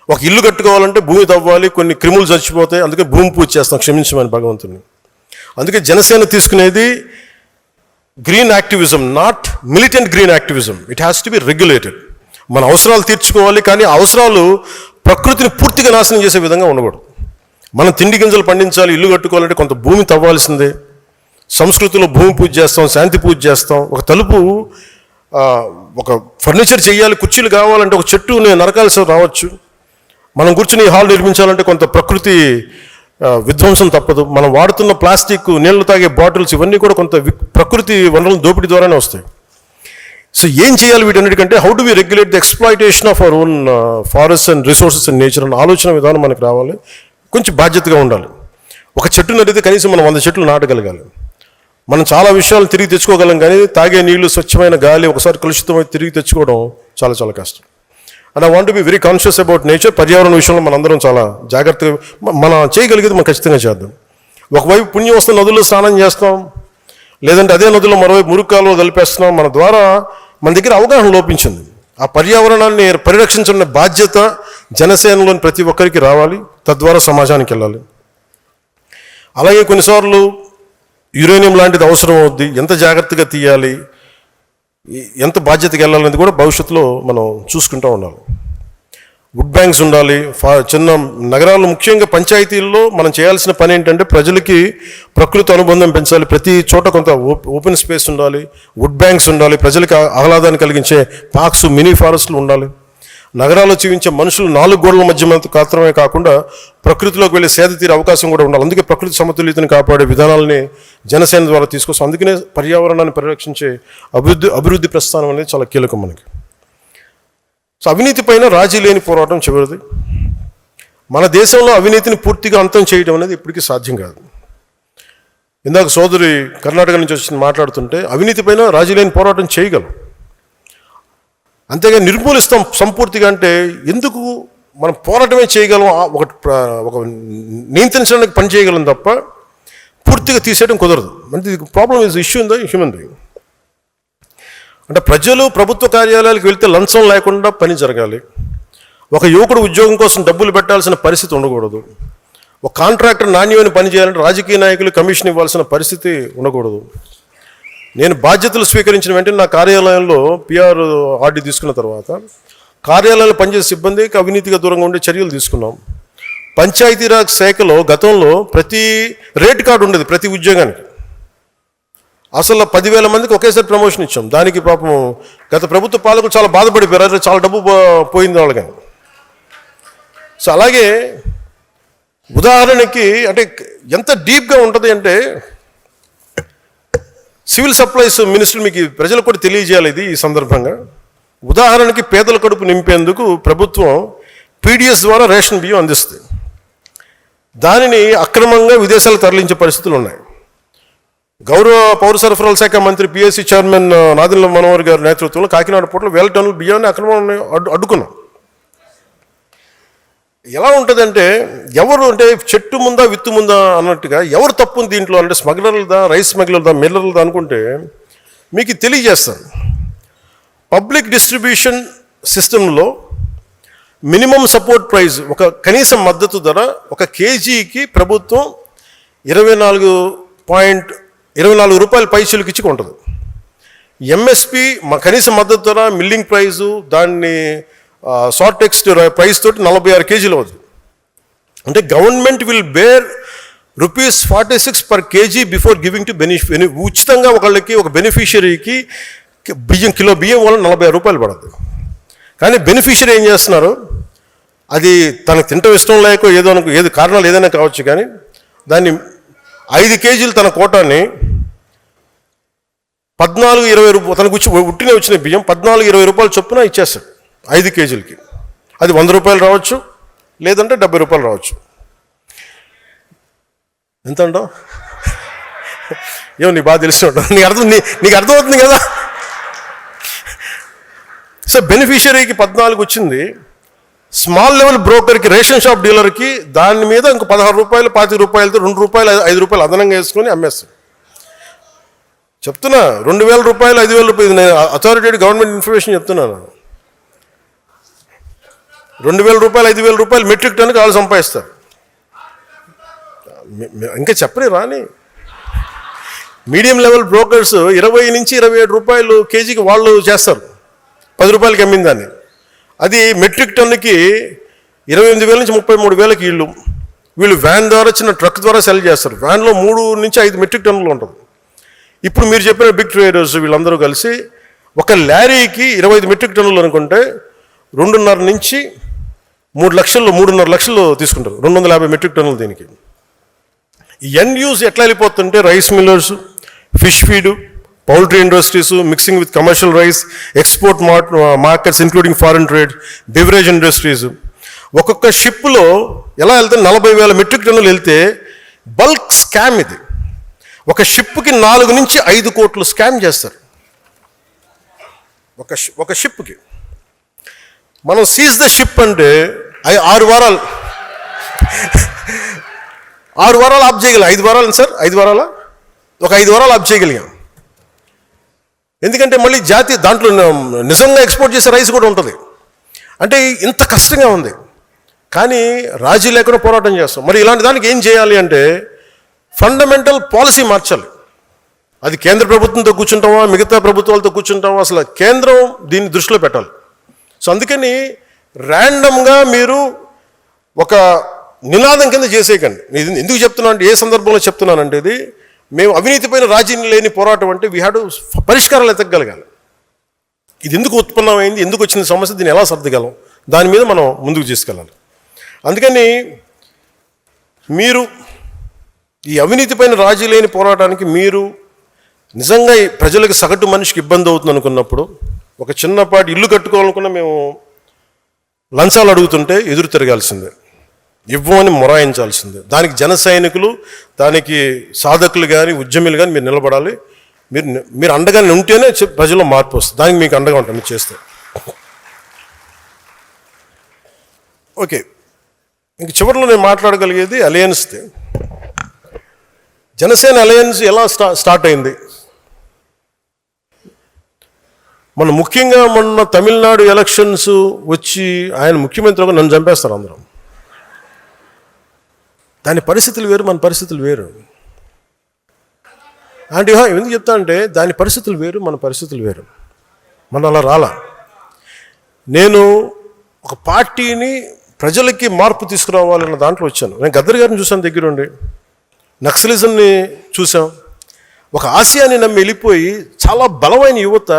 ఒక ఇల్లు కట్టుకోవాలంటే భూమి తవ్వాలి, కొన్ని క్రిములు చచ్చిపోతాయి, అందుకే భూమి పూజ చేస్తాం, క్షమించమని భగవంతుని. అందుకే జనసేన తీసుకునేది green activism, not militant green activism. It has to be regulated. మన అవసరాలు తీర్చుకోవాలి, కానీ అవసరాలు ప్రకృతిని పూర్తిగా నాశనం చేసే విధంగా ఉండకూడదు. మనం తిండి గింజలు పండించాలి, ఇల్లు కట్టుకోవాలంటే కొంత భూమి తవ్వాల్సిందే. సంస్కృతిలో భూమి పూజ చేస్తాం, శాంతి పూజ చేస్తాం. ఒక తలుపు, ఒక ఫర్నిచర్ చేయాలి, కుర్చీలు కావాలంటే ఒక చెట్టు నరకాల్సి రావచ్చు. మనం కూర్చుని హాల్ నిర్మించాలంటే కొంత ప్రకృతి విధ్వంసం తప్పదు. మనం వాడుతున్న ప్లాస్టిక్, నీళ్లు తాగే బాటిల్స్, ఇవన్నీ కూడా కొంత ప్రకృతి వనరుల దోపిడీ ద్వారానే వస్తాయి. సో ఏం చేయాలి వీటన్నిటికంటే, how do we regulate the exploitation of our own forest and resources and nature అన్న ఆలోచన విధానం మనకు రావాలి. కొంచెం బాధ్యతగా ఉండాలి. ఒక చెట్టు నడితే కనీసం మనం 100 చెట్లు నాటగలగాలి. మనం చాలా విషయాలు తిరిగి తెచ్చుకోగలం, కానీ తాగే నీళ్లు, స్వచ్ఛమైన గాలి ఒకసారి కలుషితమై తిరిగి తెచ్చుకోవడం చాలా చాలా కష్టం. And I want to be very conscious about nature. పర్యావరణ విషయంలో మనందరం చాలా జాగ్రత్తగా మనం చేయగలిగేది మనం ఖచ్చితంగా చేద్దాం. ఒకవైపు పుణ్యం వస్తే నదుల్లో స్నానం చేస్తాం, లేదంటే అదే నదుల్లో మరోవైపు మురుగు కాలువలో కలిపేస్తున్నాం. మన ద్వారా మన దగ్గర అవగాహన లోపించింది. ఆ పర్యావరణాన్ని పరిరక్షించిన బాధ్యత జనసేనలోని ప్రతి ఒక్కరికి రావాలి, తద్వారా సమాజానికి వెళ్ళాలి. అలాగే కొన్నిసార్లు యురేనియం లాంటిది అవసరం అవుద్ది, ఎంత జాగ్రత్తగా తీయాలి, ఎంత బాధ్యతగా వెళ్ళాలనేది కూడా భవిష్యత్తులో మనం చూసుకుంటూ ఉండాలి. వుడ్ బ్యాంక్స్ ఉండాలి. చిన్న నగరాల్లో ముఖ్యంగా పంచాయతీల్లో మనం చేయాల్సిన పని ఏంటంటే ప్రజలకి ప్రకృతి అనుబంధం పెంచాలి. ప్రతి చోట కొంత ఓపెన్ స్పేస్ ఉండాలి, వుడ్ బ్యాంక్స్ ఉండాలి, ప్రజలకి ఆహ్లాదాన్ని కలిగించే పార్క్స్, మినీ ఫారెస్ట్లు ఉండాలి. నగరాల్లో జీవించే మనుషులు 4 గోడల మధ్య మాత్రమే కాకుండా ప్రకృతిలోకి వెళ్ళి సేద తీరే అవకాశం కూడా ఉండాలి. అందుకే ప్రకృతి సమతుల్యతను కాపాడే విధానాలని జనసేన ద్వారా తీసుకొస్తాం. అందుకనే పర్యావరణాన్ని పరిరక్షించే అభివృద్ధి ప్రస్థానం అనేది చాలా కీలకం మనకి. సో అవినీతి పైన రాజీ లేని పోరాటం చివరిది. మన దేశంలో అవినీతిని పూర్తిగా అంతం చేయడం అనేది ఇప్పటికీ సాధ్యం కాదు. ఇందాక సోదరి కర్ణాటక నుంచి వచ్చి మాట్లాడుతుంటే అవినీతి పైన రాజీ లేని పోరాటం చేయగలం, అంతేగా నిర్మూలిస్తాం సంపూర్తిగా అంటే ఎందుకు? మనం పోరాటమే చేయగలం, ఒక నియంత్రించడానికి పని చేయగలం తప్ప పూర్తిగా తీసేయడం కుదరదు. అంటే problem is issue in the human being. అంటే ప్రజలు ప్రభుత్వ కార్యాలయాలకు వెళ్తే లంచం లేకుండా పని జరగాలి. ఒక యువకుడు ఉద్యోగం కోసం డబ్బులు పెట్టాల్సిన పరిస్థితి ఉండకూడదు. ఒక కాంట్రాక్టర్ నాణ్యమైన పని చేయాలంటే రాజకీయ నాయకులు కమిషన్ ఇవ్వాల్సిన పరిస్థితి ఉండకూడదు. నేను బాధ్యతలు స్వీకరించిన వెంటనే నా కార్యాలయంలో పిఆర్ ఆర్డీ తీసుకున్న తర్వాత కార్యాలయంలో పనిచేసే సిబ్బందికి అవినీతిగా దూరంగా ఉండే చర్యలు తీసుకున్నాం. పంచాయతీరాజ్ శాఖలో గతంలో ప్రతి రేట్ కార్డు ఉండేది ప్రతి ఉద్యోగానికి. అసలు 10,000 మందికి ఒకేసారి ప్రమోషన్ ఇచ్చాం. దానికి పాపం గత ప్రభుత్వ పాలకులు చాలా బాధపడిపోయారు, చాలా డబ్బు పోయింది వాళ్ళకి. సో అలాగే ఉదాహరణకి అంటే ఎంత డీప్గా ఉంటుంది అంటే సివిల్ సప్లైస్ మినిస్టర్ మీకు ప్రజలకు కూడా తెలియజేయాలి ఇది ఈ సందర్భంగా. ఉదాహరణకి పేదల కడుపు నింపేందుకు ప్రభుత్వం పీడిఎస్ ద్వారా రేషన్ బియ్యం అందిస్తుంది. దానిని అక్రమంగా విదేశాలకు తరలించే పరిస్థితులు ఉన్నాయి. గౌరవ పౌర సరఫరాల శాఖ మంత్రి పిఎస్సి చైర్మన్ నాదెండ్ల మనోహర్ గారి నేతృత్వంలో కాకినాడ పోర్టులో 1000 టన్నుల బియ్యాన్ని అక్రమాన్ని అడ్డుకున్నాం. ఎలా ఉంటుందంటే ఎవరు అంటే చెట్టు ముందా విత్తు ముందా అన్నట్టుగా ఎవరు తప్పుంది దీంట్లో అంటే స్మగ్లర్లదా, రైస్ స్మగ్లర్దా, మిల్లర్లదా అనుకుంటే మీకు తెలియజేస్తాను. పబ్లిక్ డిస్ట్రిబ్యూషన్ సిస్టంలో మినిమం సపోర్ట్ ప్రైస్, ఒక కనీస మద్దతు ధర 1 కేజీకి ప్రభుత్వం 24 రూపాయల పైసలకి ఇచ్చి కొంటుంది. ఎంఎస్పి కనీస మద్దతు ధర, మిల్లింగ్ ప్రైజు, దాన్ని షార్ట్ టెక్స్ట్ ప్రైస్ తోటి 46 కేజీలు అవుతుంది. అంటే government will bear ₹46 per kg before giving to ఉచితంగా ఒకళ్ళకి, ఒక బెనిఫిషియరీకి కిలో బియ్యం వల్ల 46 రూపాయలు పడుతుంది. కానీ బెనిఫిషియరీ ఏం చేస్తున్నారు, అది తనకు తింటం ఇష్టం లేక ఏది కారణాలు ఏదైనా కావచ్చు, కానీ దాన్ని 5 కేజీలు తన కోటాన్ని 14-20 రూపాయలు తనకు ఉట్టినే వచ్చిన బియ్యం 14-20 రూపాయలు చొప్పున ఇచ్చేస్తాడు 5 కేజీలకి. అది 100 రూపాయలు రావచ్చు, లేదంటే 70 రూపాయలు రావచ్చు. ఎంత అంటావు? ఏమో నీకు బాగా తెలిసి ఉంటావు, నీకు అర్థమవుతుంది కదా. సో బెనిఫిషియరీకి 14 వచ్చింది, స్మాల్ లెవెల్ బ్రోకర్కి, రేషన్ షాప్ డీలర్కి దాని మీద ఇంకో 16 రూపాయలు, 25 రూపాయలతో 2 రూపాయలు, 5 రూపాయలు అదనంగా వేసుకొని అమ్మేస్తాడు. చెప్తున్నా 2,000 రూపాయలు, 5,000 రూపాయలు, నేను అథారిటేటివ్ గవర్నమెంట్ ఇన్ఫర్మేషన్ చెప్తున్నాను. 2,000 రూపాయలు, 5,000 రూపాయలు మెట్రిక్ టన్నుకి వాళ్ళు సంపాదిస్తారు. ఇంకా చెప్పరే రాని మీడియం లెవెల్ బ్రోకర్స్ 20 నుంచి 27 రూపాయలు కేజీకి వాళ్ళు చేస్తారు, 10 రూపాయలకి అమ్మిన దాన్ని. అది మెట్రిక్ టన్నుకి 28,000 నుంచి 33,000కి వీళ్ళు వ్యాన్ ద్వారా, చిన్న ట్రక్ ద్వారా సెల్ చేస్తారు. వ్యాన్లో 3 నుంచి 5 మెట్రిక్ టన్నులు ఉంటుంది. ఇప్పుడు మీరు చెప్పిన బిగ్ ట్రేడర్స్ వీళ్ళందరూ కలిసి ఒక లారీకి 25 మెట్రిక్ టన్నులు అనుకుంటే 2.5 నుంచి 3.5 లక్షలు తీసుకుంటారు. 250 మెట్రిక్ టన్నులు దీనికి. ఎండ్ యూజ్ ఎట్లా వెళ్ళిపోతుంటే rice millers, fish feed, poultry industries, mixing with commercial rice, export markets including foreign trade, beverage industries. ఒక్కొక్క షిప్లో ఎలా వెళ్తే 40,000 మెట్రిక్ టన్నులు వెళ్తే బల్క్ స్కామ్ ఇది. ఒక షిప్కి 4 నుంచి 5 కోట్లు స్కామ్ చేస్తారు ఒక షిప్కి. మనం సీజ్ ద షిప్ అంటే 6 వారాలు ఆఫ్ చేయగలిగాం. 5 వారాలు సార్, 5 వారాల ఒక 5 వారాలు ఆఫ్ చేయగలిగాం. ఎందుకంటే మళ్ళీ జాతి దాంట్లో నిజంగా ఎక్స్పోర్ట్ చేసే రైస్ కూడా ఉంటుంది. అంటే ఇంత కష్టంగా ఉంది, కానీ రాజీ లేకుండా పోరాటం చేస్తాం. మరి ఇలాంటి దానికి ఏం చేయాలి అంటే ఫండమెంటల్ పాలసీ మార్చాలి. అది కేంద్ర ప్రభుత్వంతో కూర్చుంటామా, మిగతా ప్రభుత్వాలతో కూర్చుంటామా, అసలు కేంద్రం దీన్ని దృష్టిలో పెట్టాలి. సో అందుకని ర్యాండమ్గా మీరు ఒక నినాదం కింద చేసేయకండి. ఇది ఎందుకు చెప్తున్నాను అంటే, ఏ సందర్భంలో చెప్తున్నానంటే, ఇది మేము అవినీతిపైన రాజీ లేని పోరాటం అంటే వీ హ్యావ్ టు పరిష్కారాలు ఎతకగలగాలి. ఇది ఎందుకు ఉత్పన్నమైంది, ఎందుకు వచ్చిన సమస్య, దీన్ని ఎలా సర్దగలం, దాని మీద మనం ముందుకు తీసుకెళ్ళాలి. అందుకని మీరు ఈ అవినీతిపైన రాజీ లేని పోరాటానికి మీరు నిజంగా ఈ ప్రజలకు సగటు మనిషికి ఇబ్బంది అవుతుంది అనుకున్నప్పుడు, ఒక చిన్నపాటి ఇల్లు కట్టుకోవాలనుకున్న మేము లంచాలు అడుగుతుంటే ఎదురు తిరగాల్సిందే, ఇవ్వమని మొరాయించాల్సిందే. దానికి జన సైనికులు, దానికి సాధకులు కానీ ఉద్యములు కానీ మీరు నిలబడాలి. మీరు అండగా ఉంటేనే ప్రజల్లో మార్పు వస్తుంది. దానికి మీకు అండగా ఉంటాం మీరు చేస్తే. ఓకే, ఇంక చివరిలో నేను మాట్లాడగలిగేది అలయన్స్ది. జనసేన అలయన్స్ ఎలా స్టార్ట్ అయింది? ముఖ్యంగా మొన్న తమిళనాడు ఎలక్షన్స్ వచ్చి ఆయన ముఖ్యమంత్రిగా నన్ను చంపేస్తారు అందరం. దాని పరిస్థితులు వేరు, మన పరిస్థితులు వేరు. అంటే ఎందుకు చెప్తా అంటే, దాని పరిస్థితులు వేరు, మన పరిస్థితులు వేరు. మన అలా రాలా. నేను ఒక పార్టీని ప్రజలకి మార్పు తీసుకురావాలన్న దాంట్లో వచ్చాను. నేను గద్దర్ గారిని చూసాను దగ్గరుండి, నక్సలిజంని చూసాం. ఒక ఆశయాన్ని నమ్మి వెళ్ళిపోయి చాలా బలమైన యువత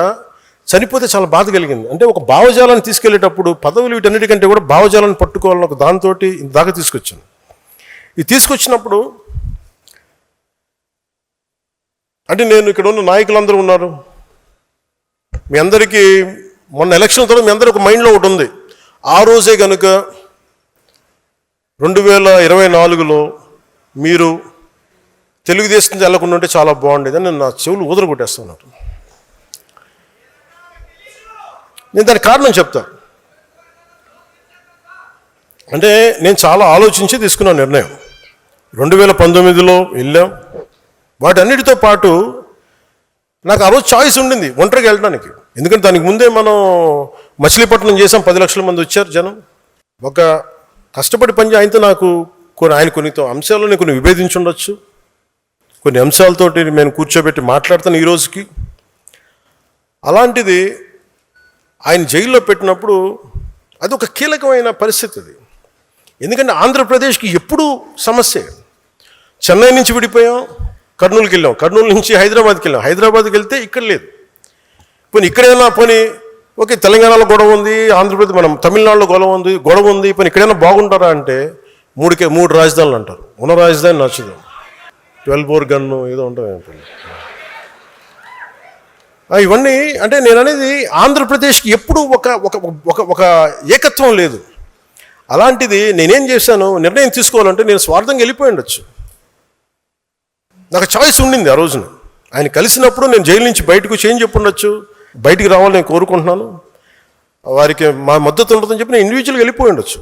చనిపోతే చాలా బాధ కలిగింది. అంటే ఒక భావజాలాన్ని తీసుకెళ్లేటప్పుడు పదవులు వీటన్నిటికంటే కూడా భావజాలాన్ని పట్టుకోవాలని ఒక దాంతో దాకా తీసుకొచ్చాను. ఇది తీసుకొచ్చినప్పుడు అంటే నేను ఇక్కడ ఉన్న నాయకులందరూ ఉన్నారు. మీ అందరికీ మొన్న ఎలక్షన్ తర్వాత మీ అందరూ ఒక మైండ్లో ఒకటి ఉంది. ఆ రోజే కనుక 2024లో మీరు తెలుగుదేశం వెళ్ళకుండా ఉంటే చాలా బాగుండేది అని నా చెవులు ఊదర కొట్టేస్తున్నారు. నేను దానికి కారణం చెప్తా. అంటే నేను చాలా ఆలోచించి తీసుకున్న నిర్ణయం. 2019లో వెళ్ళాం. వాటన్నిటితో పాటు నాకు ఆ రోజు చాయిస్ ఉండింది ఒంటరిగా వెళ్ళడానికి. ఎందుకంటే దానికి ముందే మనం మచిలీపట్నం చేసాం, 10 లక్షల మంది వచ్చారు జనం. ఒక కష్టపడి పని ఆయనతో నాకు ఆయన కొన్ని అంశాలను నేను కొన్ని విభేదించి ఉండొచ్చు. కొన్ని అంశాలతోటి నేను కూర్చోబెట్టి మాట్లాడతాను ఈ రోజుకి. అలాంటిది ఆయన జైల్లో పెట్టినప్పుడు అది ఒక కీలకమైన పరిస్థితి అది. ఎందుకంటే ఆంధ్రప్రదేశ్కి ఎప్పుడూ సమస్య. చెన్నై నుంచి విడిపోయాం, కర్నూలుకి వెళ్ళాం, కర్నూలు నుంచి హైదరాబాద్కి వెళ్ళాం, హైదరాబాద్కి వెళ్తే ఇక్కడ లేదు. పోనీ ఇక్కడైనా ఓకే తెలంగాణలో గొడవ ఉంది, ఆంధ్రప్రదేశ్ మనం తమిళనాడులో గొడవ ఉంది, పోనీ ఇక్కడైనా బాగుంటారా అంటే 3 రాజధానులు అంటారు. ఉన్న రాజధాని నచ్చదు, 12 బోర్ గన్ను ఏదో ఉంటుంది. ఇవన్నీ అంటే నేను అనేది ఆంధ్రప్రదేశ్కి ఎప్పుడూ ఒక ఏకత్వం లేదు. అలాంటిది నేనేం చేశాను, నిర్ణయం తీసుకోవాలంటే నేను స్వార్థంగా వెళ్ళిపోయి ఉండొచ్చు. నాకు చాయిస్ ఉండింది ఆ రోజున. ఆయన కలిసినప్పుడు నేను జైలు నుంచి బయటకు చేంజ్ చెప్పి ఉండొచ్చు, బయటికి రావాలని నేను కోరుకుంటున్నాను, వారికి మా మద్దతు ఉంటుందని చెప్పి నేను ఇండివిజువల్గా వెళ్ళిపోయి ఉండొచ్చు.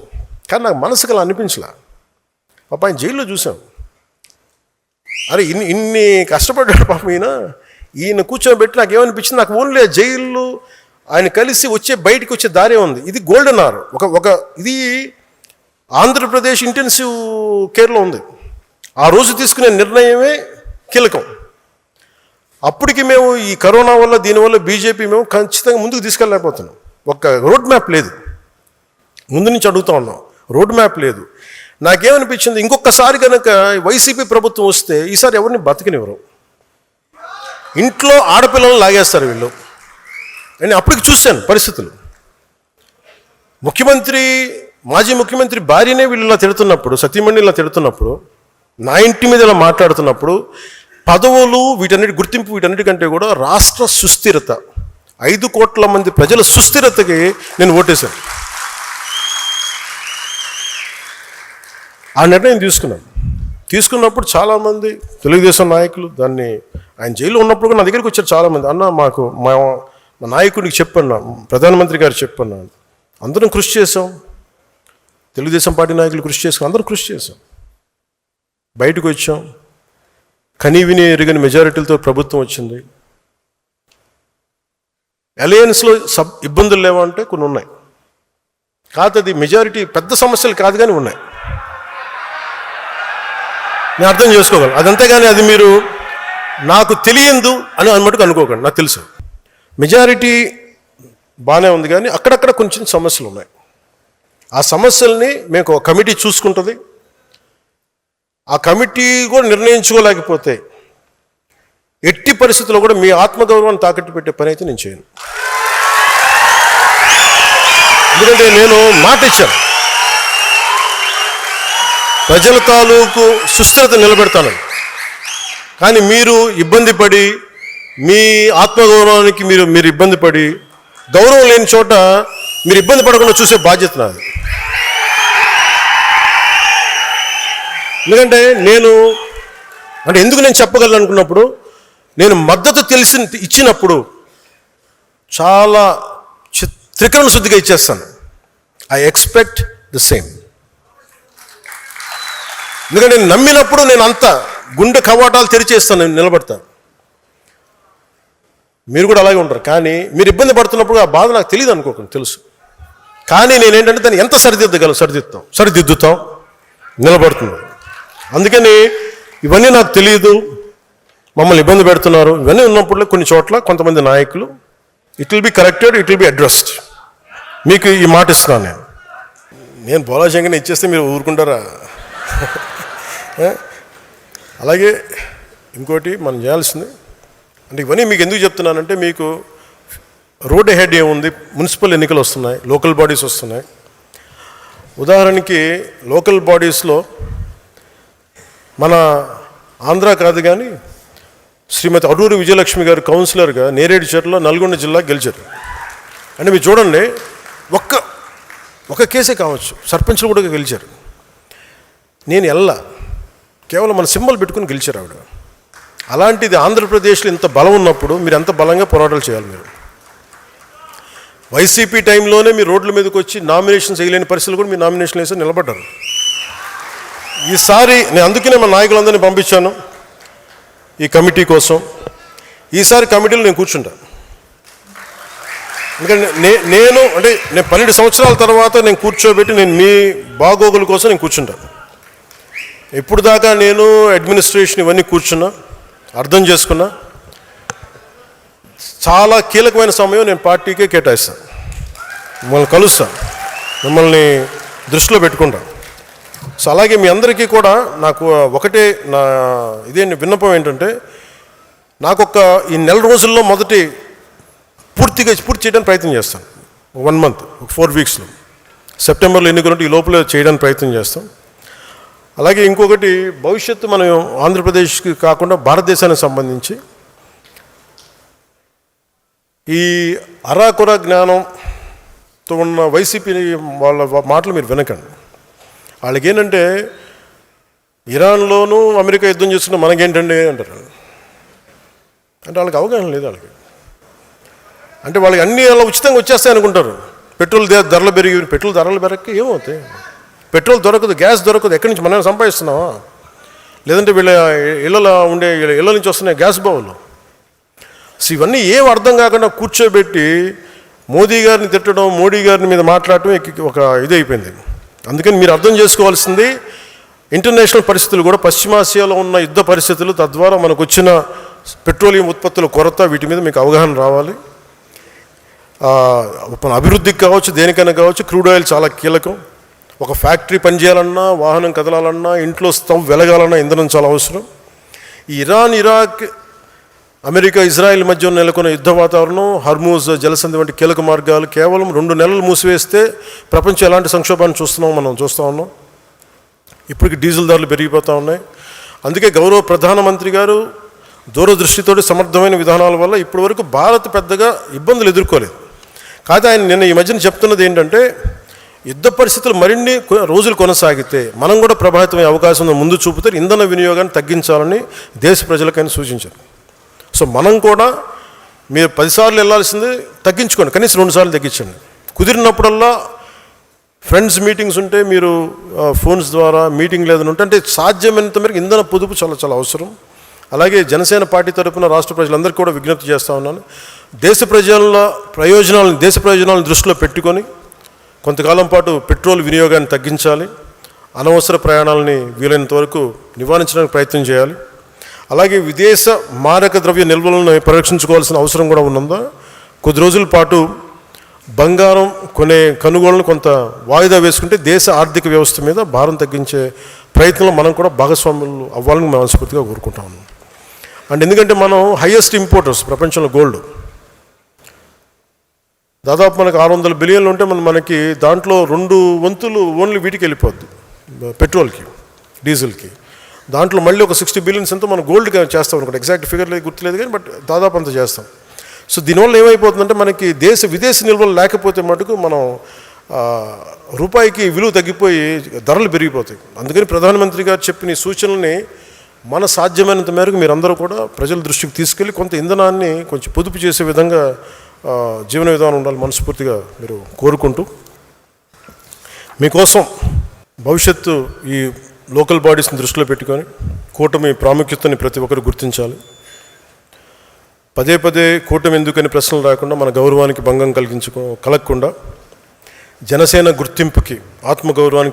కానీ నాకు మనసుకు అలా అనిపించలే. పాప ఆయన జైల్లో చూసాం, అరే ఇన్ని కష్టపడ్డాడు పాపం ఈయన కూర్చోబెట్టి నాకు ఏమనిపించింది, నాకు ఓన్లీ జైల్లో ఆయన కలిసి బయటికి వచ్చే దారే ఉంది. ఇది గోల్డెన్ అవర్. ఒక ఇది ఆంధ్రప్రదేశ్ ఇంటెన్సివ్ కేర్లో ఉంది. ఆ రోజు తీసుకునే నిర్ణయమే కీలకం. అప్పటికి మేము ఈ కరోనా వల్ల దీనివల్ల బీజేపీ మేము ఖచ్చితంగా ముందుకు తీసుకెళ్ళలేకపోతున్నాం. ఒక రోడ్ మ్యాప్ లేదు. ముందు నుంచి అడుగుతూ ఉన్నాం, రోడ్ మ్యాప్ లేదు. నాకేమనిపించింది, ఇంకొకసారి కనుక వైసీపీ ప్రభుత్వం వస్తే ఈసారి ఎవరిని బతికినివ్వరు, ఇంట్లో ఆడపిల్లలను లాగేస్తారు వీళ్ళు. నేను అప్పటికి చూశాను పరిస్థితులు. మాజీ ముఖ్యమంత్రి భార్యనే వీళ్ళు ఇలా తిడుతున్నప్పుడు, సతీమణి ఇలా తిడుతున్నప్పుడు, నా ఇంటి మీద ఇలా మాట్లాడుతున్నప్పుడు, పదవులు వీటన్నిటి గుర్తింపు వీటన్నిటికంటే కూడా రాష్ట్ర సుస్థిరత, 5 కోట్ల మంది ప్రజల సుస్థిరతకి నేను ఓటేశాను. ఆ నిర్ణయం తీసుకున్నప్పుడు చాలామంది తెలుగుదేశం నాయకులు దాన్ని, ఆయన జైల్లో ఉన్నప్పుడు కూడా నా దగ్గరికి వచ్చారు చాలామంది. అన్న మాకు మా నాయకుడికి చెప్పన్నా, ప్రధానమంత్రి గారు చెప్పన్నా, అందరం కృషి చేసాం, తెలుగుదేశం పార్టీ నాయకులు కృషి చేసాం, అందరం కృషి చేసాం, బయటకు వచ్చాం, కనీవిని ఎరుగని మెజారిటీలతో ప్రభుత్వం వచ్చింది. అలయన్స్లో ఇబ్బందులు లేవా అంటే కొన్ని ఉన్నాయి. కాదు, అది మెజారిటీ పెద్ద సమస్యలు కాదు కానీ ఉన్నాయి. నేను అర్థం చేసుకోగలను అదంతే, కానీ అది మీరు నాకు తెలియదు అని మటుకు అనుకోకండి. నాకు తెలుసు మెజారిటీ బాగానే ఉంది, కానీ అక్కడక్కడ కొంచెం సమస్యలు ఉన్నాయి. ఆ సమస్యల్ని మేము ఒక కమిటీ చూసుకుంటుంది. ఆ కమిటీ కూడా నిర్ణయించుకోలేకపోతే ఎట్టి పరిస్థితుల్లో కూడా మీ ఆత్మగౌరవాన్ని తాకట్టు పెట్టే పని అయితే నేను చేయను. ఎందుకంటే నేను మాట ఇచ్చాను, ప్రజల తాలూకు సుస్థిరత నిలబెడతాను. కానీ మీరు ఇబ్బంది పడి మీ ఆత్మగౌరవానికి మీరు ఇబ్బంది పడి గౌరవం లేని చోట మీరు ఇబ్బంది పడకుండా చూసే బాధ్యత నాది. ఎందుకంటే ఎందుకు నేను చెప్పగలను అనుకున్నప్పుడు, నేను మద్దతు ఇచ్చినప్పుడు చాలా త్రికరణ శుద్ధిగా ఇచ్చేస్తాను. I expect the same. ఎందుకంటే నేను నమ్మినప్పుడు నేను అంత గుండె కవాటాలు తెరిచేస్తాను, నేను నిలబడతాను. మీరు కూడా అలాగే ఉంటారు. కానీ మీరు ఇబ్బంది పడుతున్నప్పుడు ఆ బాధ నాకు తెలియదు అనుకోకండి, తెలుసు. కానీ నేనేంటంటే దాన్ని ఎంత సరిదిద్దుతాం నిలబడుతున్నాను. అందుకని ఇవన్నీ నాకు తెలియదు, మమ్మల్ని ఇబ్బంది పెడుతున్నారు, ఇవన్నీ ఉన్నప్పుడు కొన్ని చోట్ల కొంతమంది నాయకులు it will be corrected, it will be addressed. మీకు ఈ మాట ఇస్తున్నాను. నేను బోలాశంకర్ని ఇచ్చేస్తే మీరు ఊరుకుంటారా? అలాగే ఇంకోటి మనం చేయాల్సింది అంటే ఇవన్నీ మీకు ఎందుకు చెప్తున్నానంటే, మీకు రోడ్ హెడ్ ఏముంది, మున్సిపల్ ఎన్నికలు వస్తున్నాయి, లోకల్ బాడీస్ వస్తున్నాయి. ఉదాహరణకి లోకల్ బాడీస్లో మన ఆంధ్ర కాదు కానీ శ్రీమతి అడూరి విజయలక్ష్మి గారు కౌన్సిలర్గా నేరేడుచర్ల నల్గొండ జిల్లా గెలిచారు. అంటే మీరు చూడండి, ఒక కేసే కావచ్చు, సర్పంచ్లు కూడా గెలిచారు. నేను కేవలం మన సింబల్ పెట్టుకుని గెలిచారు ఆవిడ. అలాంటిది ఆంధ్రప్రదేశ్లో ఇంత బలం ఉన్నప్పుడు మీరు ఎంత బలంగా పోరాటాలు చేయాలి. మీరు వైసీపీ టైంలోనే మీరు రోడ్ల మీదకి వచ్చి నామినేషన్స్ వేయలేని పరిస్థితులు కూడా మీరు నామినేషన్ వేసి నిలబడ్డారు. ఈసారి అందుకనే మా నాయకులందరినీ పంపించాను ఈ కమిటీ కోసం. ఈసారి కమిటీలో నేను కూర్చుంటాను. ఎందుకంటే నేను 12 సంవత్సరాల తర్వాత నేను కూర్చోబెట్టి నేను మీ బాగోగుల కోసం నేను కూర్చుంటాను. ఇప్పుడు దాకా నేను అడ్మినిస్ట్రేషన్ ఇవన్నీ కూర్చున్నా, అర్థం చేసుకున్నా. చాలా కీలకమైన సమయం నేను పార్టీకే కేటాయిస్తాను. మిమ్మల్ని కలుస్తాను, మిమ్మల్ని దృష్టిలో పెట్టుకుంటాను. సో అలాగే మీ అందరికీ కూడా నాకు ఒకటే విన్నపం ఏంటంటే, ఈ నెల రోజుల్లో పూర్తి చేయడానికి ప్రయత్నం చేస్తాను. 1 month, 4 weeksలో సెప్టెంబర్లో ఎన్నికలుంటే ఈ లోపల చేయడానికి ప్రయత్నం చేస్తాం. అలాగే ఇంకొకటి, భవిష్యత్తు మనం ఆంధ్రప్రదేశ్కి కాకుండా భారతదేశానికి సంబంధించి ఈ అరాకొర జ్ఞానంతో ఉన్న వైసీపీ వాళ్ళ మాటలు మీరు వినకండి. వాళ్ళకి ఏంటంటే, ఇరాన్లోనూ అమెరికా యుద్ధం చేస్తున్న మనకేంటండి అంటారు. అంటే వాళ్ళకి అవగాహన లేదు. అంటే వాళ్ళకి అన్నీ అలా ఉచితంగా వచ్చేస్తాయి అనుకుంటారు. పెట్రోల్ ధరలు పెరగక ఏమవుతాయి? పెట్రోల్ దొరకదు, గ్యాస్ దొరకదు. ఎక్కడి నుంచి మనం సంపాదిస్తున్నావా? లేదంటే వీళ్ళ ఇళ్ళ నుంచి వస్తున్నాయి గ్యాస్ బావులు. సో ఇవన్నీ ఏం అర్థం కాకుండా కూర్చోబెట్టి మోదీ గారిని తిట్టడం, మోడీ గారిని మీద మాట్లాడటం ఒక అయిపోయింది. అందుకని మీరు అర్థం చేసుకోవాల్సింది, ఇంటర్నేషనల్ పరిస్థితులు కూడా పశ్చిమాసియాలో ఉన్న యుద్ధ పరిస్థితులు, తద్వారా మనకు వచ్చిన పెట్రోలియం ఉత్పత్తుల కొరత, వీటి మీద మీకు అవగాహన రావాలి. అభివృద్ధికి కావచ్చు, దేనికైనా కావచ్చు, క్రూడ్ ఆయిల్ చాలా కీలకం. ఒక ఫ్యాక్టరీ పనిచేయాలన్నా, వాహనం కదలాలన్నా, ఇంట్లో స్టవ్ వెలగాలన్నా ఇంధనం చాలా అవసరం. ఈ ఇరాన్, ఇరాక్, అమెరికా, ఇజ్రాయెల్ మధ్య నెలకొన్న యుద్ధ వాతావరణం, హర్మూజ్ జలసంధి వంటి కీలక మార్గాలు కేవలం 2 నెలలు మూసివేస్తే ప్రపంచం ఎలాంటి సంక్షోభాన్ని మనం చూస్తూ ఉన్నాం. ఇప్పటికి డీజిల్ ధరలు పెరిగిపోతూ ఉన్నాయి. అందుకే గౌరవ ప్రధానమంత్రి గారు దూరదృష్టితోటి సమర్థమైన విధానాల వల్ల ఇప్పటి వరకు భారత్ పెద్దగా ఇబ్బందులు ఎదుర్కోలేదు. కాదు, ఆయన నిన్న ఈ మధ్యన చెప్తున్నది ఏంటంటే, యుద్ధ పరిస్థితులు మరిన్ని రోజులు కొనసాగితే మనం కూడా ప్రభావితమయ్యే అవకాశం ముందు చూపుతే ఇంధన వినియోగాన్ని తగ్గించాలని దేశ ప్రజలకైనా సూచించారు. సో మనం కూడా మీరు 10 సార్లు వెళ్ళాల్సింది తగ్గించుకోండి, కనీసం 2 సార్లు తగ్గించండి. కుదిరినప్పుడల్లా ఫ్రెండ్స్ మీటింగ్స్ ఉంటే మీరు ఫోన్స్ ద్వారా మీటింగ్ లేదని ఉంటే, అంటే సాధ్యమైనంత మేరకు ఇంధన పొదుపు చాలా చాలా అవసరం. అలాగే జనసేన పార్టీ తరపున రాష్ట్ర ప్రజలందరికీ కూడా విజ్ఞప్తి చేస్తూ ఉన్నాను, దేశ ప్రయోజనాలను దృష్టిలో పెట్టుకొని కొంతకాలం పాటు పెట్రోల్ వినియోగాన్ని తగ్గించాలి, అనవసర ప్రయాణాలని వీలైనంత వరకు నివారించడానికి ప్రయత్నం చేయాలి. అలాగే విదేశ మారక ద్రవ్య నిల్వలను పరిరక్షించుకోవాల్సిన అవసరం కూడా ఉన్నదా. కొద్ది రోజుల పాటు బంగారం కొనుగోళ్లను కొంత వాయిదా వేసుకుంటే దేశ ఆర్థిక వ్యవస్థ మీద భారం తగ్గించే ప్రయత్నంలో మనం కూడా భాగస్వాములు అవ్వాలని మనస్ఫూర్తిగా కోరుకుంటాము. అండ్ ఎందుకంటే మనం హైయెస్ట్ ఇంపోర్టర్స్ ప్రపంచంలో గోల్డ్, దాదాపు మనకు 600 బిలియన్లు ఉంటే మనకి దాంట్లో 2 వంతులు ఓన్లీ వీటికి వెళ్ళిపోద్ది, పెట్రోల్కి డీజిల్కి. దాంట్లో మళ్ళీ ఒక 60 బిలియన్స్ ఎంతో మనం గోల్డ్గా చేస్తాం అనుకోండి, ఎగ్జాక్ట్ ఫిగర్ గుర్తులేదు కానీ బట్ దాదాపు అంత చేస్తాం. సో దీనివల్ల ఏమైపోతుందంటే మనకి విదేశీ నిల్వలు లేకపోతే మటుకు మనం రూపాయికి విలువ తగ్గిపోయి ధరలు పెరిగిపోతాయి. అందుకని ప్రధానమంత్రి గారు చెప్పిన ఈ సూచనల్ని మన సాధ్యమైనంత మేరకు మీరందరూ కూడా ప్రజల దృష్టికి తీసుకెళ్ళి కొంత ఇంధనాన్ని కొంచెం పొదుపు చేసే విధంగా జీవన విధానం ఉండాలి మనస్ఫూర్తిగా మీరు కోరుకుంటూ, మీకోసం భవిష్యత్తు ఈ లోకల్ బాడీస్ని దృష్టిలో పెట్టుకొని కూటమి ప్రాముఖ్యతని ప్రతి ఒక్కరు గుర్తించాలి. పదే కూటమి ఎందుకని ప్రశ్నలు రాకుండా మన గౌరవానికి భంగం కలగకుండా జనసేన గుర్తింపుకి, ఆత్మగౌరవానికి